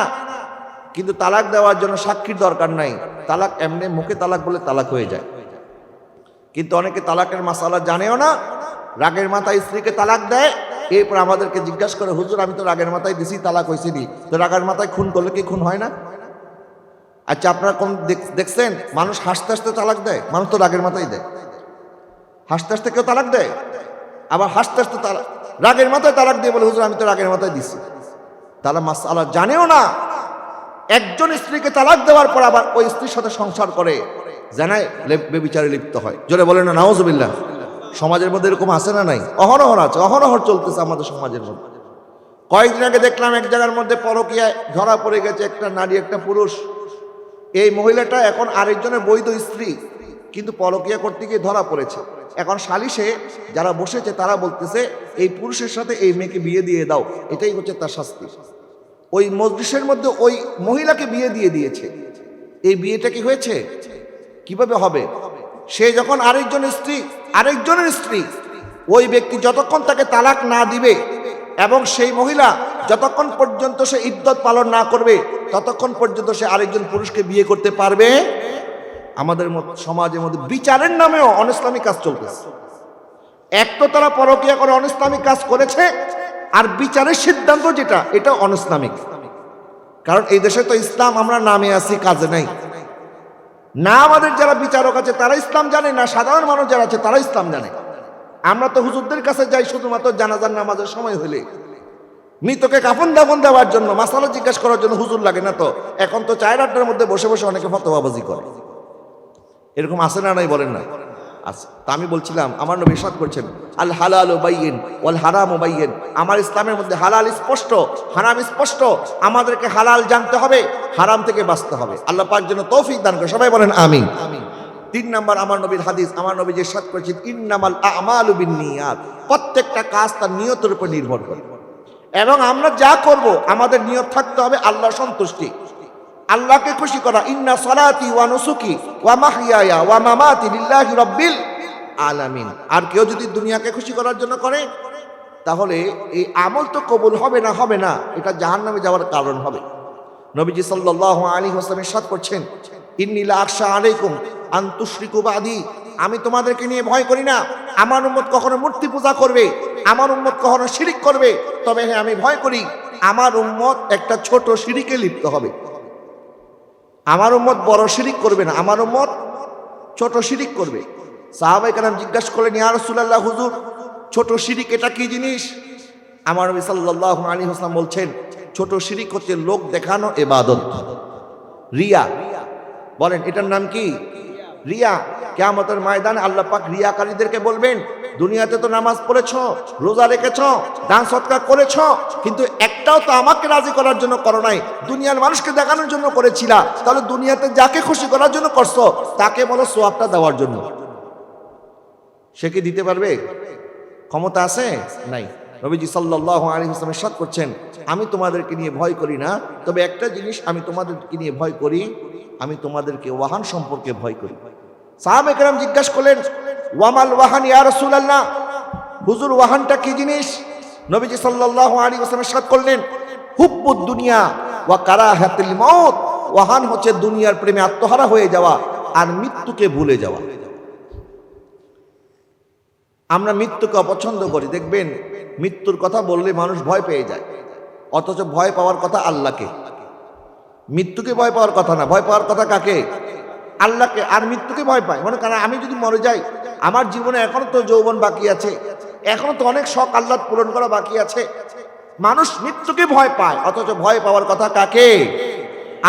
কিন্তু তালাক দেওয়ার জন্য সাক্ষীর দরকার নাই, তালাক এমনি মুখে তালাক বলে তালাক হয়ে যায়। কিন্তু অনেকে তালাকের মাসালা জানেও না, রাগের মাথায় স্ত্রীকে তালাক দেয়। এরপর আমাদেরকে জিজ্ঞাসা করে, হুজুর আমি তো রাগের মাথায় দিছি, তালাক হয়েছে নি, তো রাগের মাথায় খুন করলে কি খুন হয় না? আচ্ছা, আপনারা কোন দেখছেন মানুষ হাসতে হাসতে তালাক দেয়? মানুষ তো রাগের মাথায় দেয়। হাসতে হাসতে কেউ তালাক দেয়, আবার হাসতে হাসতে তালাক, রাগের মাথায় তালাক দিয়ে বলে, হুজুর আমি তো রাগের মাথায় দিছি। তারা মাসালা জানেও না। একজন স্ত্রীকে তালাক দেওয়ার পর আবার ওই স্ত্রীর সাথে সংসার করে, জানায় বেবিচারে লিপ্ত হয়। জোরে বলেন না নাউজুবিল্লাহ। সমাজের মধ্যে এরকম আছে না নাই? অহরহর আছে, অহরহর চলতেছে আমাদের সমাজের মধ্যে। কয়েকদিন আগে দেখলাম এক জায়গার মধ্যে পরকীয়ায় ধরা পড়ে গেছে একটা নারী, একটা পুরুষ। এই মহিলাটা এখন আরেকজনের বৈধ স্ত্রী, কিন্তু পরকীয়া করতে গিয়ে ধরা পড়েছে। এখন সালিশে যারা বসেছে তারা বলতেছে, এই পুরুষের সাথে এই মেয়েকে বিয়ে দিয়ে দাও, এটাই হচ্ছে তার শাস্তি। ওই মজলিসের মধ্যে ওই মহিলাকে বিয়ে দিয়ে দিয়েছে। এই বিয়েটা কি হয়েছে? কিভাবে হবে? সে যখন আরেকজনের স্ত্রী, ওই ব্যক্তি যতক্ষণ তাকে তালাক না দিবে এবং সেই মহিলা যতক্ষণ পর্যন্ত সে ইদ্যত পালন না করবে, ততক্ষণ পর্যন্ত সে আরেকজন পুরুষকে বিয়ে করতে পারবে। আমাদের সমাজের মধ্যে বিচারের নামেও অনিসলামিক কাজ চলতেছে। এক তো তারা পরকীয়া করে অনিসলামিক কাজ করেছে, আর বিচারের সিদ্ধান্ত যেটা, এটা অনিসলামিক। কারণ এই দেশে তো ইসলাম আমরা নামে আছি, কাজে নাই। না আমাদের যারা বিচারক আছে তারা ইসলাম জানে, না সাধারণ মানুষ যারা আছে তারা ইসলাম জানে। আমরা তো হুজুরদের কাছে যাই শুধুমাত্র জানাজার নামাজের সময় হলে, মৃতকে কাফন দাফন দেওয়ার জন্য মাসালা জিজ্ঞাসা করার জন্য হুজুর লাগে না তো। এখন তো চায়ের আড্ডার মধ্যে বসে বসে অনেকে ফতোয়াবাজি করে, এরকম আছে না নাই বলেন না? আচ্ছা, তা আমি বলছিলাম আমার নবী ইরশাদ করছেন আল হালালু বাইয়িন ওয়াল হারামু বাইয়িন। আমার ইসলামের মধ্যে হালাল স্পষ্ট, হারাম স্পষ্ট। আমাদেরকে হালাল জানতে হবে, হারাম থেকে বাঁচতে হবে। আল্লাহ পাক যেন তৌফিক দান করে, সবাই বলেন আমিন। 3 নাম্বার আমার নবীর হাদিস, আমার নবী যে ইরশাদ করেছেন ইন্নামাল আ'মালু বিন্নিয়াত, প্রত্যেকটা কাজ তার নিয়তের উপর নির্ভর করে। এবং আমরা যা করব আমাদের নিয়ত থাকতে হবে আল্লাহর সন্তুষ্টি, আল্লাহকে খুশি করা। ইন্না সলাতি ওয়া নুসুকি ওয়া মাহইয়ায়া ওয়া মামাতি লিল্লাহি রাব্বিল আলামিন। আর কেউ যদি দুনিয়াকে খুশি করার জন্য করে তাহলে এই আমল তো কবুল হবে না, এটা জাহান্নামে যাওয়ার কারণ হবে। নবীজি সাল্লাল্লাহু আলাইহি ওয়াসাল্লাম ইরশাদ করছেন ইন্নী লা আখশা আলাইকুম আন তুশরিকু বাদি, আমি তোমাদেরকে নিয়ে ভয় করি না আমার উম্মত কখনো মূর্তি পূজা করবে, আমার উম্মত কখনো শিরিক করবে। তবে হ্যাঁ, আমি ভয় করি আমার উম্মত একটা ছোট শিরিকে লিপ্ত হবে। আমার উম্মত বড় শিরিক করবে না, আমার উম্মত ছোট শিরিক করবে। সাহাবায়ে কেরাম জিজ্ঞাসা করলেন ইয়া রাসূলুল্লাহ, হুজুর ছোট শিরিক এটা কি জিনিস? আমার নবী সাল্লাল্লাহু আলাইহি ওয়াসাল্লাম বলছেন ছোট শিরিক হচ্ছে লোক দেখানো ইবাদত, রিয়া। বলেন এটার নাম কি? রিয়া। কিয়ামতের ময়দানে আল্লাহ পাক রিয়াকারীদেরকে বলবেন দুনিয়াতে তো নামাজ পড়েছো, রোজা রেখেছো, দান সদকা করেছো, কিন্তু একটাও তো আমাকে রাজি করার জন্য করো নাই, দুনিয়ার মানুষকে দেখানোর জন্য করেছিলা। তাহলে দুনিয়াতে যাকে খুশি করার জন্য করছো তাকে বলো সওয়াবটা দেওয়ার জন্য। সে কি দিতে পারবে? ক্ষমতা আছে? নাই। নবীজি সাল্লাল্লাহু আলাইহি ওয়াসাল্লাম ইরশাদ করছেন আমি তোমাদেরকে নিয়ে ভয় করি না, তবে একটা জিনিস আমি তোমাদেরকে নিয়ে ভয় করি, আমি তোমাদেরকে ওয়াহান সম্পর্কে ভয় করি। সাহাবায়ে কেরাম জিজ্ঞাসা করলেন ওয়ামাল ওয়াহান ইয়া রাসূলুল্লাহ, হুজুর ওয়াহানটা কি জিনিস? নবীজি সাল্লাল্লাহু আলাইহি ওয়াসাল্লাম ইরশাদ করলেন হুব্বুদ দুনিয়া ওয়া কারাহাতুল মাউত, ওয়াহান হচ্ছে দুনিয়ার প্রেমে আত্মহারা হয়ে যাওয়া আর মৃত্যুকে ভুলে যাওয়া। আমরা মৃত্যুকে অপছন্দ করি। দেখবেন মৃত্যুর কথা বললে মানুষ ভয় পেয়ে যায়, অথচ ভয় পাওয়ার কথা আল্লাহকে। মৃত্যুকে ভয় পাওয়ার কথা না, ভয় পাওয়ার কথা কাকে? আল্লাহকে। আর মৃত্যুকে ভয় পায় মনে করেন আমি যদি মরে যাই, আমার জীবনে এখনো তো যৌবন বাকি আছে, এখনো তো অনেক শখ আহ্লাদ পূরণ করা বাকি আছে। মানুষ মৃত্যুকে ভয় পায়, অথচ ভয় পাওয়ার কথা কাকে?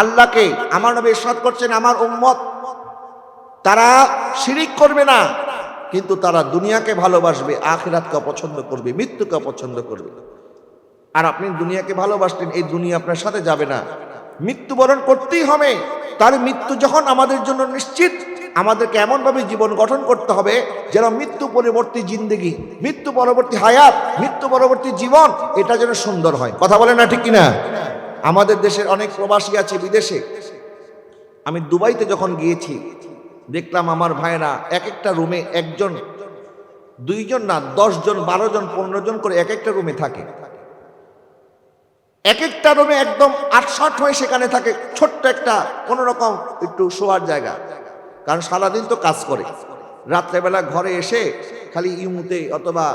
আল্লাহকে। আমার নবী ইরশাদ করছেন আমার উম্মত তারা শিরিক করবে না, কিন্তু তারা দুনিয়াকে ভালোবাসবে, আখিরাতকে অপছন্দ করবে, মৃত্যুকে অপছন্দ করবে। আর আপনি দুনিয়াকে ভালোবাসলেন, এই দুনিয়া আপনার সাথে যাবে না, মৃত্যুবরণ করতেই হবে। তার মৃত্যু যখন আমাদের জন্য নিশ্চিত, আমাদেরকে এমনভাবে জীবন গঠন করতে হবে যেন মৃত্যু পরবর্তী জিন্দেগি, মৃত্যু পরবর্তী হায়াত, মৃত্যু পরবর্তী জীবন এটা যেন সুন্দর হয়। কথা বলে না ঠিক কিনা? আমাদের দেশের অনেক প্রবাসী আছে বিদেশে। আমি দুবাইতে যখন গিয়েছি দেখলাম আমার ভাইরা এক একটা রুমে একজন, দুইজন না, 10 জন, 12 জন, 15 জন করে এক একটা রুমে থাকে। এক একটা রুমে একদম 8-60 হয়ে সেখানে থাকে, ছোট্ট একটা কোনো রকম একটু শোয়ার জায়গা। কারণ সারাদিন তো কাজ করে, রাত্রেবেলা ঘরে এসে খালি ইমুতে অথবা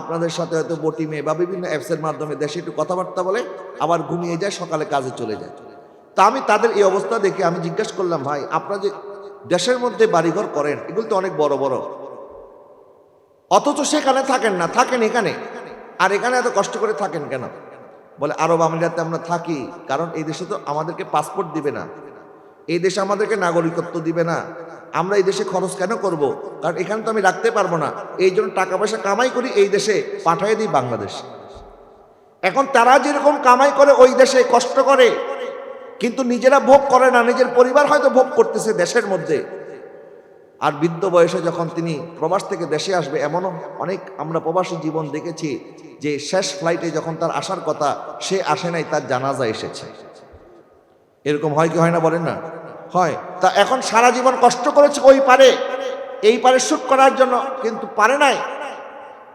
আপনাদের সাথে হয়তো বোটিমে বা বিভিন্ন অ্যাপসের মাধ্যমে দেশে একটু কথাবার্তা বলে আবার ঘুমিয়ে যায়, সকালে কাজে চলে যায়। তা আমি তাদের এই অবস্থা দেখে আমি জিজ্ঞাসা করলাম ভাই আপনারা যে দেশের মধ্যে বাড়িঘর করেন এগুলো তো অনেক বড় বড়, অথচ সেখানে থাকেন না, থাকেন এখানে, আর এখানে এত কষ্ট করে থাকেন কেন? বলে আরব আমিরাতে আমরা থাকি কারণ এই দেশে তো আমাদেরকে পাসপোর্ট দিবে না, এই দেশে আমাদেরকে নাগরিকত্ব দিবে না, আমরা এই দেশে খরচ কেন করব? কারণ এখানে তো আমি রাখতে পারবো না, এই জন্য টাকা পয়সা কামাই করি এই দেশে পাঠিয়ে দিই বাংলাদেশ। এখন তারা যেরকম কামাই করে ওই দেশে কষ্ট করে, কিন্তু নিজেরা ভোগ করে না, নিজের পরিবার হয়তো ভোগ করতেছে দেশের মধ্যে। আর বৃদ্ধ বয়সে যখন তিনি প্রবাস থেকে দেশে আসবে, এমনও অনেক আমরা প্রবাসী জীবন দেখেছি যে শেষ ফ্লাইটে যখন তার আসার কথা সে আসে নাই, তার জানাজা এসেছে। এরকম হয় কি হয় না বলেন না? হয়। তা এখন সারা জীবন কষ্ট করেছে ওই পারে, এই পারে সুখ করার জন্য, কিন্তু পারে নাই।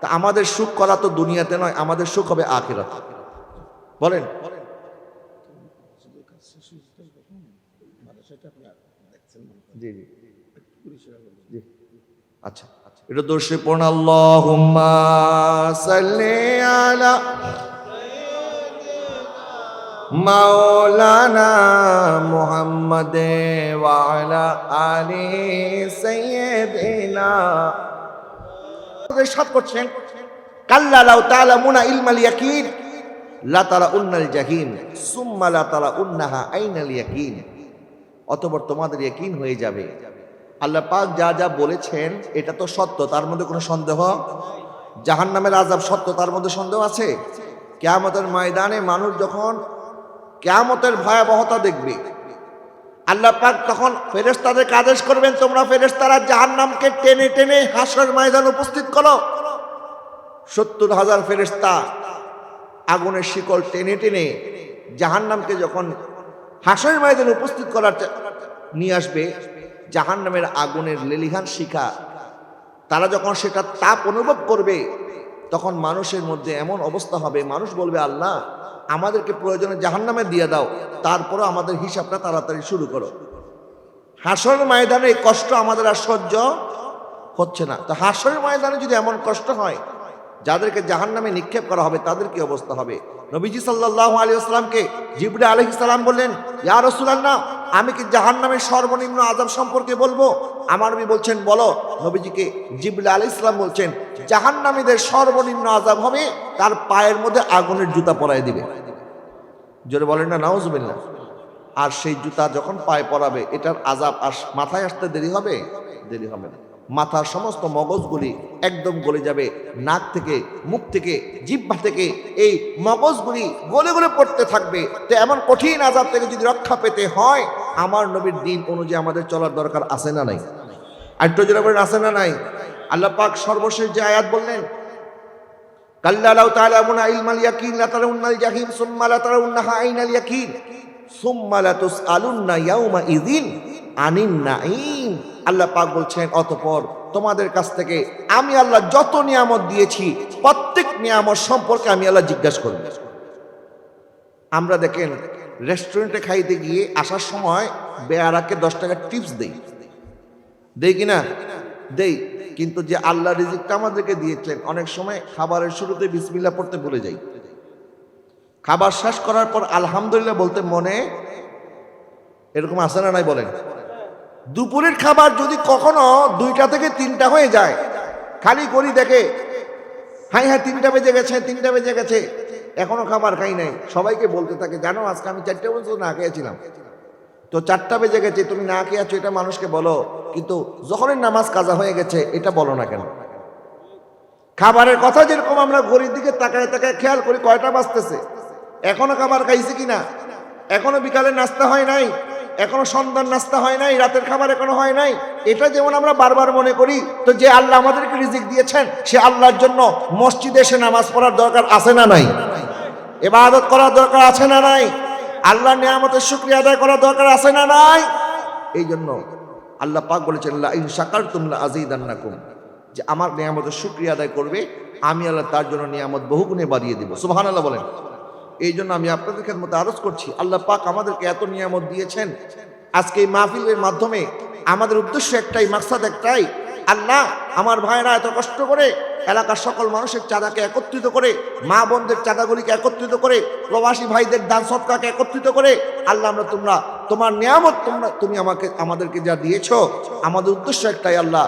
তা আমাদের সুখ করা তো দুনিয়াতে নয়, আমাদের সুখ হবে আখিরাতে। বলেন জি জি জি আচ্ছা, এটা দোষে পড়ুন আল্লাহুম্মা সাল্লি আলা মাওলানা মুহাম্মাদ ওয়া আলা আলি সাইয়্যিদিনা। ইরশাদ করছেন কাল্লা লাউ তাআলামুনা ইলমাল ইয়াকিন লা তারাউন্নাল জাহিম সুম্মা লা তারাউন্নাহা আইনাল ইয়াকিন, অতঃপর তোমাদের ইয়াকিন হয়ে যাবে। আল্লাহ পাক যা যা বলেছেন এটা তো সত্য, তার মধ্যে কোনো সন্দেহ। জাহান্নামের আযাব সত্য, তার মধ্যে সন্দেহ আছে? কিয়ামতের ময়দানে মানুষ যখন কিয়ামতের ভয়াবহতা দেখবে, আল্লাহ পাক তখন ফেরেশতাদেরকে আদেশ করবেন, তোমরা ফেরেশতারা জাহান্নামকে টেনে টেনে হাসরের ময়দানে উপস্থিত করো। 70,000 ফেরেশতা আগুনের শিকল টেনে টেনে জাহান্নামকে যখন হাসরের ময়দানে উপস্থিত করার নিয়ে আসবে, জাহান্নামের আগুনের লেলিহান শিখা তারা যখন সেটা তাপ অনুভব করবে, তখন মানুষের মধ্যে এমন অবস্থা হবে, মানুষ বলবে, আল্লাহ আমাদেরকে প্রয়োজনে জাহান্নামে দিয়ে দাও, তারপরও আমাদের হিসাবটা তাড়াতাড়ি শুরু করো। হাসরের ময়দানে এই কষ্ট আমাদের আর সহ্য হচ্ছে না। তো হাসরের ময়দানে যদি এমন কষ্ট হয়, যাদেরকে জাহান্নামে নিক্ষেপ করা হবে তাদের কি অবস্থা হবে? নবীজি সাল্লাল্লাহু আলাইহি ওয়াসাল্লামকে জিবরিল আলাইহিস সালাম বললেন, ইয়া রাসূলুল্লাহ, আমি কি জাহান্নামের সর্বনিম্ন আযাব সম্পর্কে বলবো? আমার নবী বলছেন, বলো। নবীজিকে জিবরিল আলাইহিস সালাম বলছেন, জাহান্নামীদের সর্বনিম্ন আযাব হবে তার পায়ের মধ্যে আগুনের জুতা পরায় দিবে। জোরে বলেন না নাউজুবিল্লাহ। আর সেই জুতা যখন পায়ে পরাবে, এটার আযাব আর মাথায় আসতে দেরি হবে? দেরি হবে না। মাথার সমস্ত মগজগুলি একদম গলে যাবে, নাক থেকে, মুখ থেকে, জিহ্বা থেকে এই মগজগুলি গলে গলে পড়তে থাকবে। তো এমন কঠিন আযাব থেকে যদি রক্ষা পেতে হয়, আমার নবীর দিন অনুযায়ী আমাদের চলার দরকার আছে না নাই? আরেকটু জোরে বলেন, আছে না নাই? আল্লাহ পাক সর্বশেষ যে আয়াত বললেন, কাল্লা লাউ তাআলামুনা ইলমাল ইয়াকিন লা তারাউন্নাল জাহিম সুম্মা লা তারাউন্নাহা আইনাল ইয়াকিন সুম্মা লা তুসআলুন্না ইয়াউমা ইযিন আনিন নাঈম। আল্লাহ পাক বলছেন, অতঃপর তোমাদের কাছ থেকে আমি আল্লাহ যত নিয়ামত দিয়েছি, প্রত্যেক নিয়ামত সম্পর্কে আমি আল্লাহ জিজ্ঞাসা করব। আমরা দেখেন রেস্টুরেন্টে খাইতে গিয়ে আসার সময় বেয়ারাকে 10 টাকা টিপস দেই কিনা? দেই। কিন্তু যে আল্লাহ রিজিকটা আমাদেরকে দিয়েছেন, অনেক সময় খাবারের শুরুতে বিসমিল্লাহ পড়তে ভুলে যাই। খাবার শেষ করার পর আলহামদুলিল্লাহ বলতে মনে, এরকম আছে না নাই বলেন? দুপুরের খাবার যদি কখনো 2টা থেকে 3টা হয়ে যায়, খালি করি দেখে, হ্যাঁ 3টা বেজে গেছে, 3টা বেজে গেছে, এখনো খাবার খাই নাই। সবাইকে বলতে থাকে, জানো আজকে আমি 4টে পর্যন্ত না খেয়েছিলাম, তো 4টা বেজে গেছে, তুমি না খেয়ে আছো এটা মানুষকে বলো, কিন্তু যখনই নামাজ কাজা হয়ে গেছে এটা বলো না কেন? খাবারের কথা যেরকম আমরা ঘড়ির দিকে তাকায় তাকায় খেয়াল করি কয়টা বাজতেছে, এখনো খাবার খাইছে কিনা, এখনো বিকালে নাস্তা হয় নাই, এখনো সন্ধ্যার নাস্তা হয় নাই, রাতের খাবার এখনো হয় নাই, এটা যেমন আমরা বারবার মনে করি, তো যে আল্লাহ আমাদেরকে রিজিক দিয়েছেন সে আল্লাহর জন্য মসজিদে এসে নামাজ পড়ার দরকার আছে না নাই? ইবাদত করার দরকার আছে না নাই? আল্লাহর নিয়ামতের শুকরিয়া আদায় করার দরকার আছে না নাই? এই জন্য আল্লাহ পাক বলেছেন, লা ইন শাকারতুম লা আযীদান্নাকুম, যে আমার নিয়ামতের শুকরিয়া আদায় করবে, আমি আল্লাহ তার জন্য নিয়ামত বহুগুণে বাড়িয়ে দেব। সুবহানাল্লাহ বলেন। এই জন্য আমি আপনাদের খেদমতে আরজ করছি, আল্লাহ পাক আমাদেরকে এত নিয়ামত দিয়েছেন। আজকে এই মাহফিলের মাধ্যমে আমাদের উদ্দেশ্য একটাই, মাকসাদ একটাই, আল্লাহ আমার ভাইরা এত কষ্ট করে এলাকার সকল মানুষের চাঁদাকে একত্রিত করে, মা বোনদের চাঁদাগুলিকে একত্রিত করে, প্রবাসী ভাইদের দান সদকাকে একত্রিত করে, আল্লাহ আমরা তোমার নিয়ামত তুমি আমাদেরকে যা দিয়েছো, আমাদের উদ্দেশ্য একটাই, আল্লাহ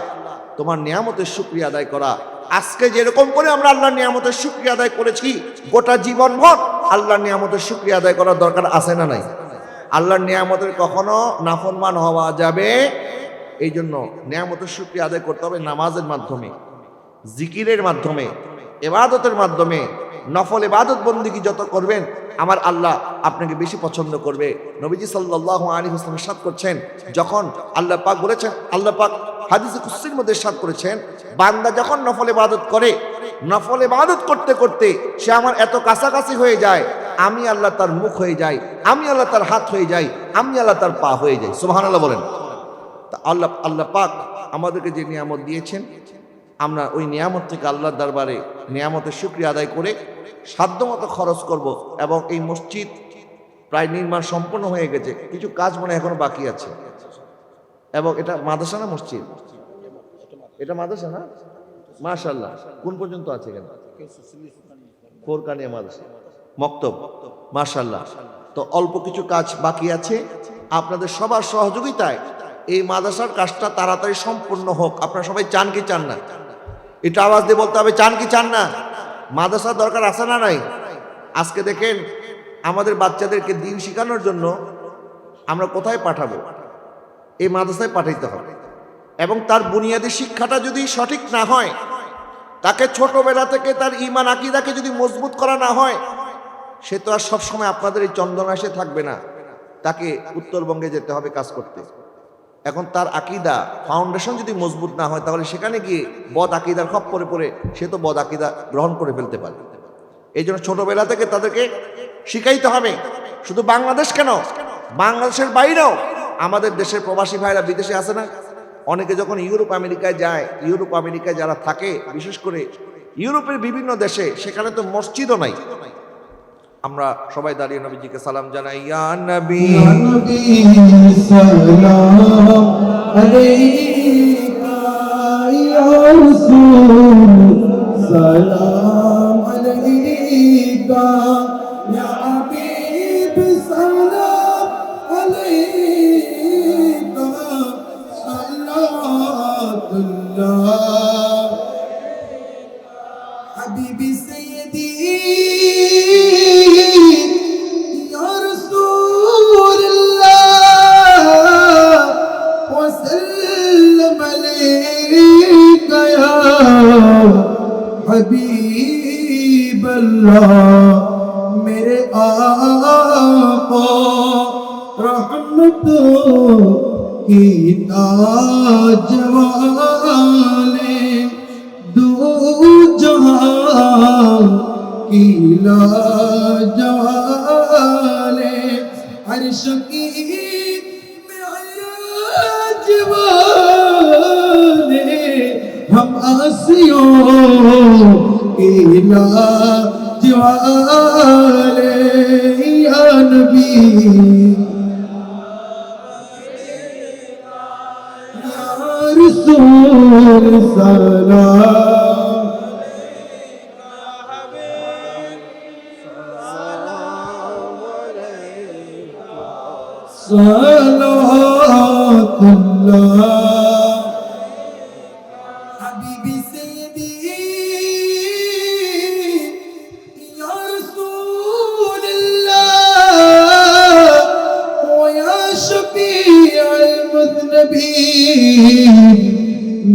তোমার নিয়ামতের শুকরিয়া আদায় করা। আজকে যেরকম করে আমরা আল্লাহর নিয়ামতের শুকরিয়া আদায় করেছি, গোটা জীবনভর আল্লাহর নিয়ামতের শুকরিয়া আদায় করার দরকার আছে না নাই? আল্লাহর নিয়ামতের কখনো নাফরমান হওয়া যাবে। এই জন্য নিয়ামতের শুকরিয়া আদায় করতে হবে নামাজের মাধ্যমে, জিকিরের মাধ্যমে, ইবাদতের মাধ্যমে। নফল ইবাদত বন্দেগী যত করবেন আমার আল্লাহ আপনাকে বেশি পছন্দ করবে। নবীজি সাল্লাল্লাহু আলাইহি ওয়াসাল্লাম ইরশাদ করছেন, যখন আল্লাহ পাক বলেছেন, আল্লাহ পাক হাদিসে কুদসির মধ্যে ইরশাদ করেছেন, বান্দা যখন নফল ইবাদত করে, নফল ইবাদত করতে করতে সে আমার এত কাছাকাছি হয়ে যায়, আমি আল্লাহ তার মুখ হয়ে যাই, আমি আল্লাহ তার হাত হয়ে যাই, আমি আল্লাহ তার পা হয়ে যাই। সুবহানাল্লাহ বলেন। তা আল্লাহ পাক আমাদেরকে যে নিয়ামত দিয়েছেন, আমরা ওই নিয়ামত থেকে আল্লাহর দরবারে নিয়ামতের শুকরিয়া আদায় করে সাধ্যমতো খরচ করব। এবং এই মসজিদ প্রায় নির্মাণ সম্পূর্ণ হয়ে গেছে, কিছু কাজ মনে এখনো বাকি আছে। এবং এটা মাদ্রাসা না মসজিদ? এটা মাদ্রাসা না? মাশাআল্লাহ। কোন পর্যন্ত আছে এখানে? ফোরকানিয়া মাদ্রাসা, মক্তব, মাশাআল্লাহ। তো অল্প কিছু কাজ বাকি আছে, আপনাদের সবার সহযোগিতায় এই মাদ্রাসার কাজটা তাড়াতাড়ি সম্পূর্ণ হোক। আপনারা সবাই চান কি চান না? এটা আওয়াজ দিয়ে বলতে হবে, চান কি চান না? মাদ্রাসার দরকার আছে না নাই? আজকে দেখেন আমাদের বাচ্চাদেরকে দিন শেখানোর জন্য আমরা কোথায় পাঠাবো? এই মাদ্রাসায় পাঠাইতে হবে। এবং তার বুনিয়াদী শিক্ষাটা যদি সঠিক না হয়, তাকে ছোটবেলা থেকে তার ঈমান আকীদাকে যদি মজবুত করা না হয়, সে তো আর সবসময় আপনাদের এই চন্দনাশে থাকবে না, তাকে উত্তরবঙ্গে যেতে হবে কাজ করতে। এখন তার আকীদা ফাউন্ডেশন যদি মজবুত না হয়, তাহলে সেখানে গিয়ে বদ আকীদার খপ্পরে পড়ে সে তো বদ আকীদা গ্রহণ করে ফেলতে পারে। এই জন্য ছোটবেলা থেকে তাদেরকে শিখাইতে হবে। শুধু বাংলাদেশ কেন, বাংলাদেশের বাইরেও আমাদের দেশের প্রবাসী ভাইরা বিদেশে আছে না, অনেকে যখন ইউরোপ আমেরিকায় যায়, ইউরোপ আমেরিকায় যারা থাকে, বিশেষ করে ইউরোপের বিভিন্ন দেশে, সেখানে তো মসজিদও নাই। আমরা সবাই দাঁড়িয়ে নবীজিকে সালাম জানাই, ইয়া নবী সালাম আলাইকা ইয়া রাসূল সালাম আলাইকা ইয়া হাবিব সালাম আলাইকা সাল্লাল্লাহু হাবিবি সাইয়্যিদি हबीब अल्लाह मेरे आका रहमतों की ताजवाले दो जहां की लाजवाले अर्श की मेराज वाले हम आसियों के लाजवाले या नबी या रसूल सलाम सलावतुल्लाह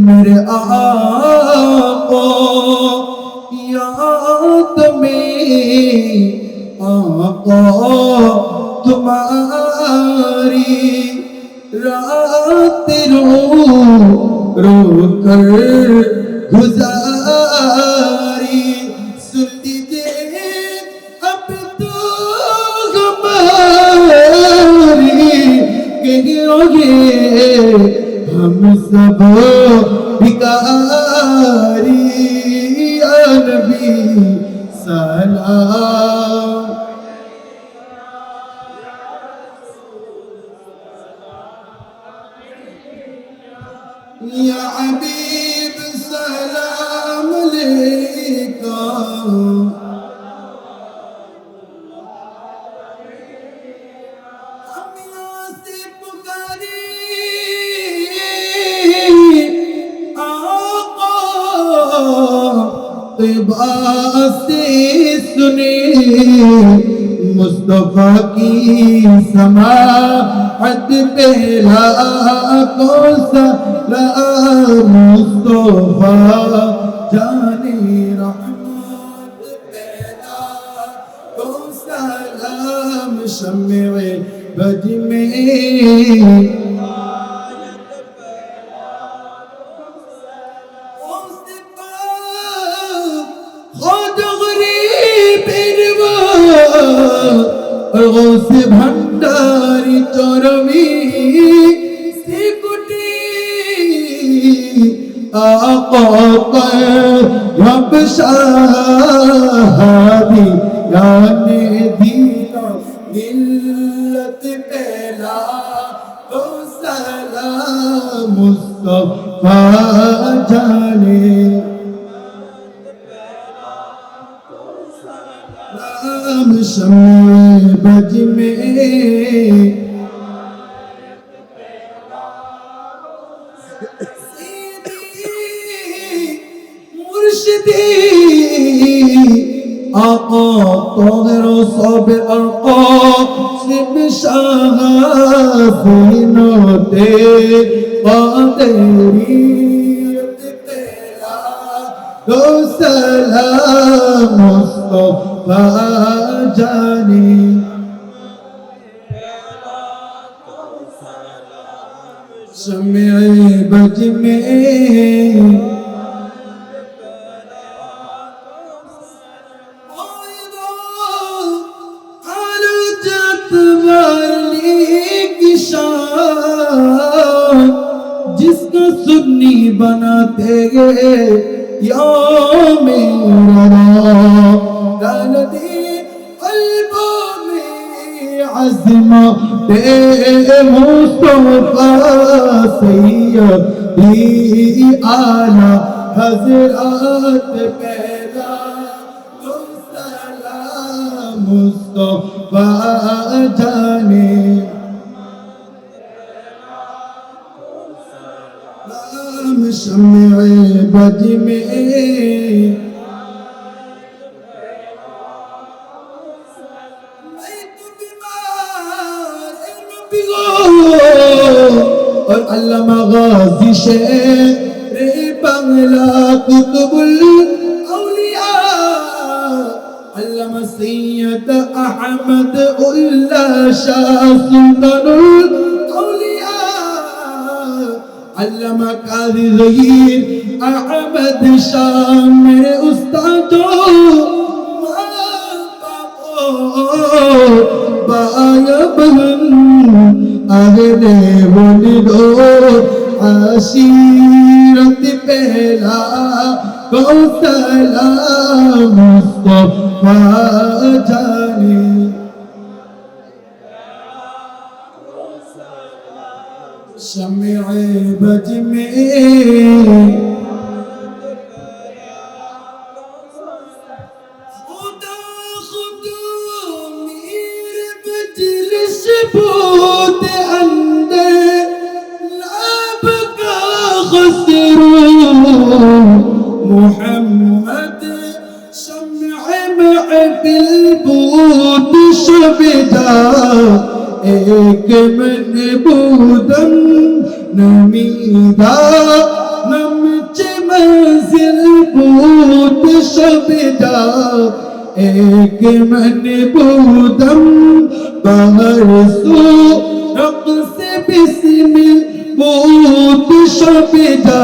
मेरे आका याद में आका तुम्हारी रात रो रो कर गुजारी सुन लीजिए अब तो हमारी कहोगे हम सब भिखारी या नबी सलाम या हबीब सलाम अलैका से सुने मुस्तफा की समाअत पहला कौन सा मुस्तफा जाने रहमत पहला कौन सा शम्मे बज में से भंडारी चोरवी से कुटी आका रब शादी याने दीना मिल्लत पहला तो सलाम मुस्तफा जाने शम्मे बज में मुर्शिदी आका طاهر صابر قاسم شغافينوتے قادریت تیرا دو سلام مصطفیٰ جانی شمع بج میں जिस को सुन्नी बनाते गए या मेरा गलती कल्बों में अज़मा दे मुस्तफा सैयदी आला हज़रत पहला सलाम मुस्तफा जाने शम्मे बज में मैं तो बीमार और अल्लामा गाज़ी शेर बंगला कुतुबुल औलिया अल्लामा सैयद अहमद उल्ला शाह सुल्तानुल अल्लामा काज़ी ज़हीर अहमद शाह मेरे उस्तादों बाया बहन अगले वलिदो आशीरत पहला को सलाम मुस्तफा जाने शम्मे बज में खुदा खुदा मेरे मजलिस बहुत अंदर लब का खसरू मोहम्मद शम्मे महफिल बहुत शुबदा एक मन बूदम नमीदा नमच मंजिल बूद शबदा एक मन बूदम बाहर सो रक़्स बिस्मिल बूद शबदा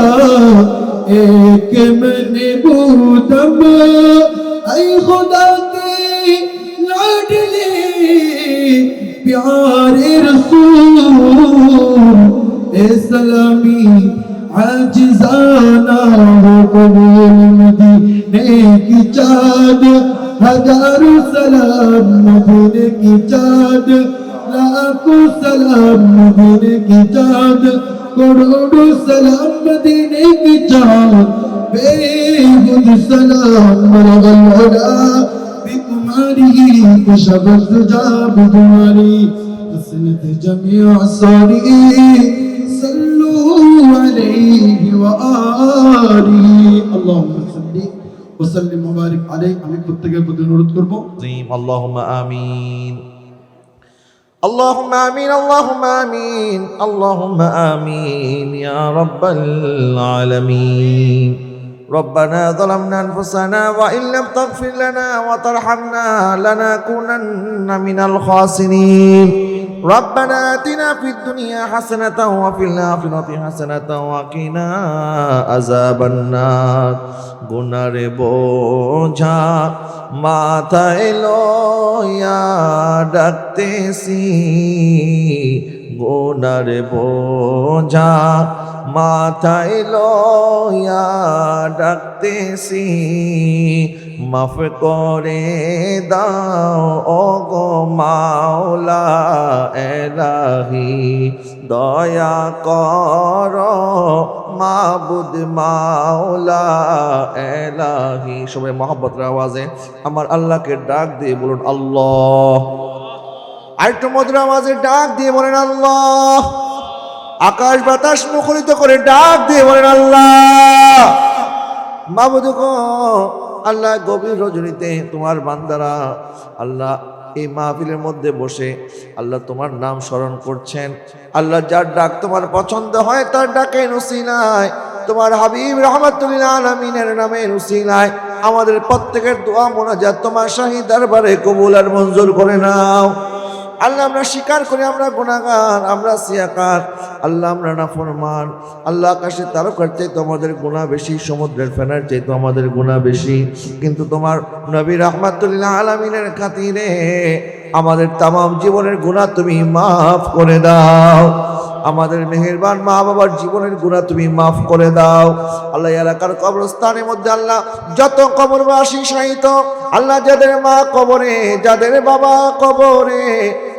एक मन बूदम ऐ खुदा के लाडले प्यारे रसूल ए सलामी आजिज़ाना हो कबूल मदीने की चाँद हजारों सलाम मदीने की चाँद लाखों सलाम मदीने की चाँद करोड़ों सलाम मदीने की चाँद बेहुद सलाम मरगल हुदा तुम्हारी शब्द जाब तुम्हारी हसनत जमीअ सारी सल्लु अलैहि व आलिहि अल्लाहुम्मा सल्ली व सल्लिम व बारिक अलैहि আমি প্রত্যেকের প্রতি অনুরোধ করব আল্লাহুম্মা আমিন আল্লাহুম্মা আমিন আল্লাহুম্মা আমিন আল্লাহুম্মা আমিন ইয়া রাব্বাল আলামিন ربنا ظلمنا أنفسنا وإن لم تغفر لنا وترحمنا لنكونن من الخاسرين ربنا آتنا في الدنيا حسنة وفي الآخرة حسنة وقنا عذاب النار গুনার বোঝা মাথায় লইয়া ডাকতেছি গুনার বোঝা মাথায় লইয়া ডাকতেছি মাফ করে দাও ওগো মাওলা এলাহি দয়া করো মাবুদ মাওলা এলাহি সবাই মহব্বতের আওয়াজে আমার আল্লাহকে ডাক দিয়ে বলুন আল্লাহ আরেকটু মধুর আওয়াজে ডাক দিয়ে বলেন আল্লাহ আকাশ বাতাস মুখরিত করে ডাক দিয়ে বলেন আল্লাহ মাবুদ গো আল্লাহ গভীর রজনীতে তোমার বান্দারা আল্লাহ এই মাহফিলের মধ্যে বসে আল্লাহ তোমার নাম স্মরণ করছেন। আল্লাহ যার ডাক তোমার পছন্দ হয় তার ডাকে উসিলায় তোমার হাবিব রাহমাতুল আলামিনের নামে উসিলায় আমাদের প্রত্যেকের দোয়া মোনাজাত তোমার শাহী দরবারে কবুল আর মঞ্জুর করে নাও। আল্লাহ আমরা স্বীকার করি আমরা গুনাহগার, আমরা সিয়াকার, আল্লাহ আমরা নাফরমান। আল্লাহ আকাশে তারকার চাইতে আমাদের গুনাহ বেশি, সমুদ্রের ফেনার চাইতে আমাদের গুনাহ বেশি, কিন্তু তোমার নবী রাহমাতুল আলামিনের খাতিরে আমাদের তামাম জীবনের গুনাহ তুমি মাফ করে দাও। আমাদের মেহেরবান মা বাবার জীবনের গুনাহ তুমি মাফ করে দাও। আল্লাহ এলাকার কবরস্থানের মধ্যে আল্লাহ যত কবরবাসী শায়িত আল্লাহ, যাদের মা কবরে, যাদের বাবা কবরে,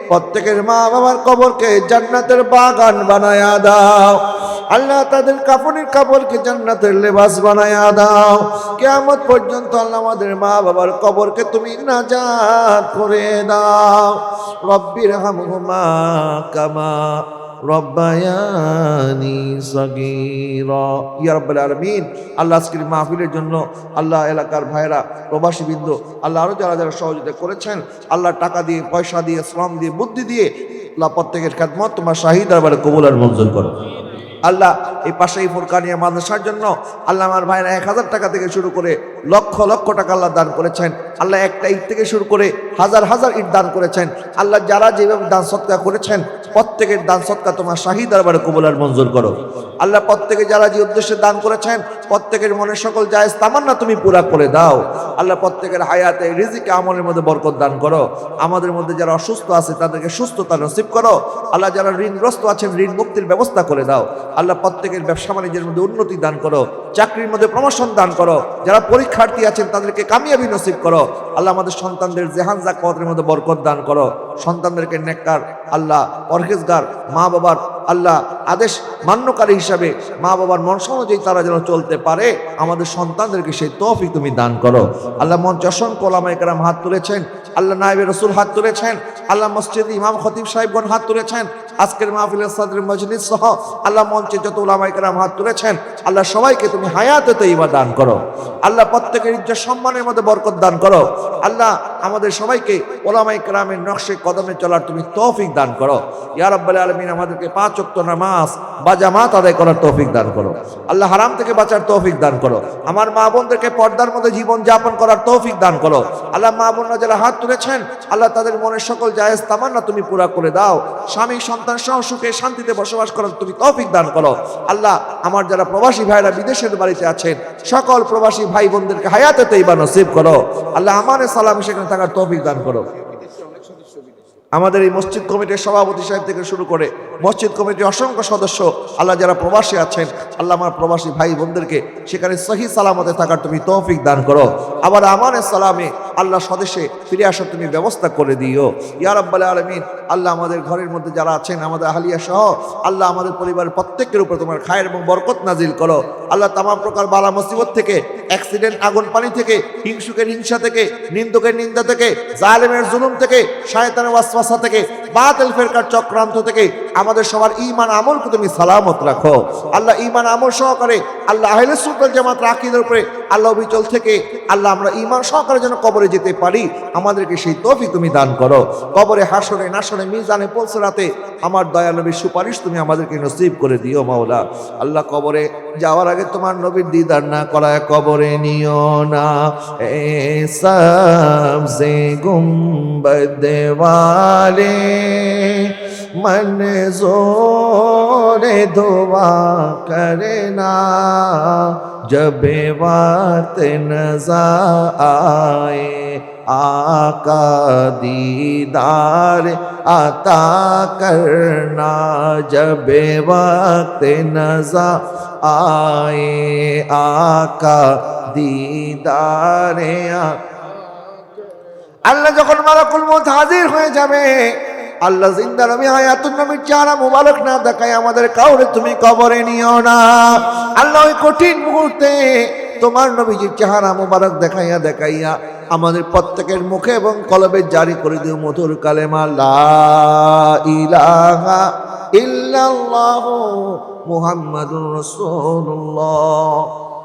প্রত্যেকের মা বাবার কবরকে জান্নাতের বাগান বানায়া দাও। আল্লাহ তাদের কাফনের কাপড়কে জান্নাতের লেবাস বানায়া দাও। কিয়ামত পর্যন্ত আল্লাহ আমাদের মা বাবার কবরকে তুমি নাজাত করে দাও। রব্বির হামহুমা কামা রব্বায়ানি সগীরা। ইয়া রাব্বাল আলামিন, আল্লাহ আজকের মাহফিলের জন্য আল্লাহ এলাকার ভাইরা, প্রবাসী বৃন্দ, আল্লাহ আরো যারা যারা সহযোগিতা করেছেন, আল্লাহ টাকা দিয়ে, পয়সা দিয়ে, শ্রম দিয়ে, বুদ্ধি দিয়ে, আল্লাহ প্রত্যেকের খেদমত তোমার শাহী দরবারে কবুল আর মঞ্জুর করো। আল্লাহ এই পাশে এই ফুরকানিয়া মাদ্রাসার জন্য আল্লাহ আমার ভাইরা 1000 টাকা থেকে শুরু করে লক্ষ লক্ষ টাকা আল্লাহ দান করেছেন। আল্লাহ একটা ইট থেকে শুরু করে হাজার হাজার ইট দান করেছেন। আল্লাহ যারা যেভাবে দান সৎকা করেছেন প্রত্যেকের দান সৎকা তোমার শাহী দরবারে কবুল আর মঞ্জুর করো। আল্লাহ প্রত্যেকে যারা যে উদ্দেশ্যে দান করেছেন প্রত্যেকের মনের সকল জায়েজ তামান্না তুমি পুরা করে দাও। আল্লাহ প্রত্যেকের হায়াতে, রিজিকে, আমলের মধ্যে বরকত দান করো। আমাদের মধ্যে যারা অসুস্থ আছে তাদেরকে সুস্থতা নসিব করো। আল্লাহ যারা ঋণগ্রস্ত আছেন ঋণ মুক্তির ব্যবস্থা করে দাও। আল্লাহ প্রত্যেকের ব্যবসা বাণিজ্যের মধ্যে উন্নতি দান করো, চাকরির মধ্যে প্রমোশন দান করো। যারা পরীক্ষার্থী আছেন তাদেরকে কামিয়াবি নসিব করো। আল্লাহ আমাদের সন্তানদের জেহান জাকাতের মধ্যে বরকত দান করো। সন্তানদেরকে নেককার, আল্লাহ পরহেজগার, মা বাবার আল্লাহ আদেশ মান্যকারী হিসাবে মা বাবার মন অনুযায়ী তারা যেন চলতে পারে, আমাদের সন্তানদেরকে সেই তৌফিক তুমি দান করো। আল্লাহ মঞ্চে অসংখ্য ওলামায়ে কেরাম হাত তুলেছেন, আল্লাহ নায়েবে রাসূল হাত তুলেছেন, আল্লাহ মসজিদে ইমাম খতিব সাহেবগণ হাত তুলেছেন, আজকের মাহফিলের সাদরে মজলিস সহ আল্লাহ মঞ্চে যত ওলামায়ে কেরাম হাত তুলেছেন, আল্লাহ সবাইকে তুমি হায়াতে তাইয়্যিবা দান করো। আল্লাহ প্রত্যেকের ইজ্জত সম্মানের মধ্যে বরকত দান করো। আল্লাহ আমাদের সবাইকে ওলামায়ে কেরামের নকশে কদমে চলার তুমি তৌফিক দান করো। ইয়া রাব্বাল আলামিন, আমাদেরকে 5 ওয়াক্ত নামাজ বা জামাত আদায় করার তৌফিক দান করো। আল্লাহ হারাম থেকে বাঁচার তৌফিক দান করো। আমার মা বোনদেরকে পর্দার মধ্যে জীবন যাপন করার তৌফিক দান করো। আল্লাহ মা বোনরা যারা হাত তুলেছেন আল্লাহ তাদের মনের সকল জায়েজ তামান্না তুমি পুরা করে দাও। স্বামী সন্তান সহ সুখে শান্তিতে বসবাস করার তুমি তৌফিক দান করো। আল্লাহ আমার যারা প্রবাসী ভাইরা বিদেশের বাড়িতে আছেন সকল প্রবাসী ভাই বোনদেরকে হায়াতে তাইয়্যিবা নসিব করো। আল্লাহ আমানে সালাম সেখানে থাকার তৌফিক দান করো। আমাদের এই মসজিদ কমিটির সভাপতি সাহেব থেকে শুরু করে মসজিদ কমিটির অসংখ্য সদস্য আল্লাহ যারা প্রবাসী আছেন, আল্লাহ আমার প্রবাসী ভাই বোনদেরকে সেখানে সহি সালামতে থাকার তুমি তৌফিক দান করো। আবার আমানের সালামে আল্লাহ স্বদেশে ফিরে আসার তুমি ব্যবস্থা করে দিও। ইয়া রাব্বাল আলামিন, আল্লাহ আমাদের ঘরের মধ্যে যারা আছেন আমাদের আহলিয়া সহ আল্লাহ আমাদের পরিবারের প্রত্যেকের উপর তোমার খায়ের এবং বরকত নাজিল করো। আল্লাহ তামাম প্রকার বালা মুসিবত থেকে, অ্যাক্সিডেন্ট, আগুন পানি থেকে, হিংসুকের হিংসা থেকে, নিন্দুকের নিন্দা থেকে, জালেমের জুলুম থেকে, শয়তানের ওয়াসওয়াসা থেকে, বাতিল ফিরকার চক্রান্ত থেকে আমাদের সবার ঈমান আমলকে তুমি সালামত রাখো। আল্লাহ ঈমান আমল সহকারে আল্লাহ আহলে সুন্নাত ওয়াল জামাত আকীদার উপরে আল্লাহ বিচল থেকে আল্লাহ আমরা ঈমান সহকারে যেন কবরে যেতে পারি, আমাদেরকে সেই তৌফিক তুমি দান করো। কবরে, হাসরে, নাসরে, মিজানে, পৌঁছরাতে আমার দয়াল নবীর সুপারিশ তুমি আমাদেরকে নসিব করে দিও মাওলা। আল্লাহ কবরে যাওয়ার আগে তোমার নবীর দিদার না করায় কবরে নিও না। এ সবজে গুম্বদ ওয়ালে मंजूर दुआ करना, जब वक्त नज़र आए आका दीदार अता करना, जब वक्त नज़र आए आका दीदार। আল্লাহ যখন মালাকুল মউত হাজির হয়ে যাবে, আল্লাহ জিন্দা নবী হায়াতুন নবীর চেহারা মুবারক না দেখায় আমাদের কাউরে তুমি কবরে নিও না। আল্লাহ ওই কঠিন মুহূর্তে তোমার নবীজির চেহারা মুবারক দেখাইয়া দেখাইয়া আমাদের প্রত্যেকের মুখে এবং কলবে জারি করে দিও মধুর কালেমা লা ইলাহা ইল্লাল্লাহু মুহাম্মাদুর রাসূলুল্লাহ।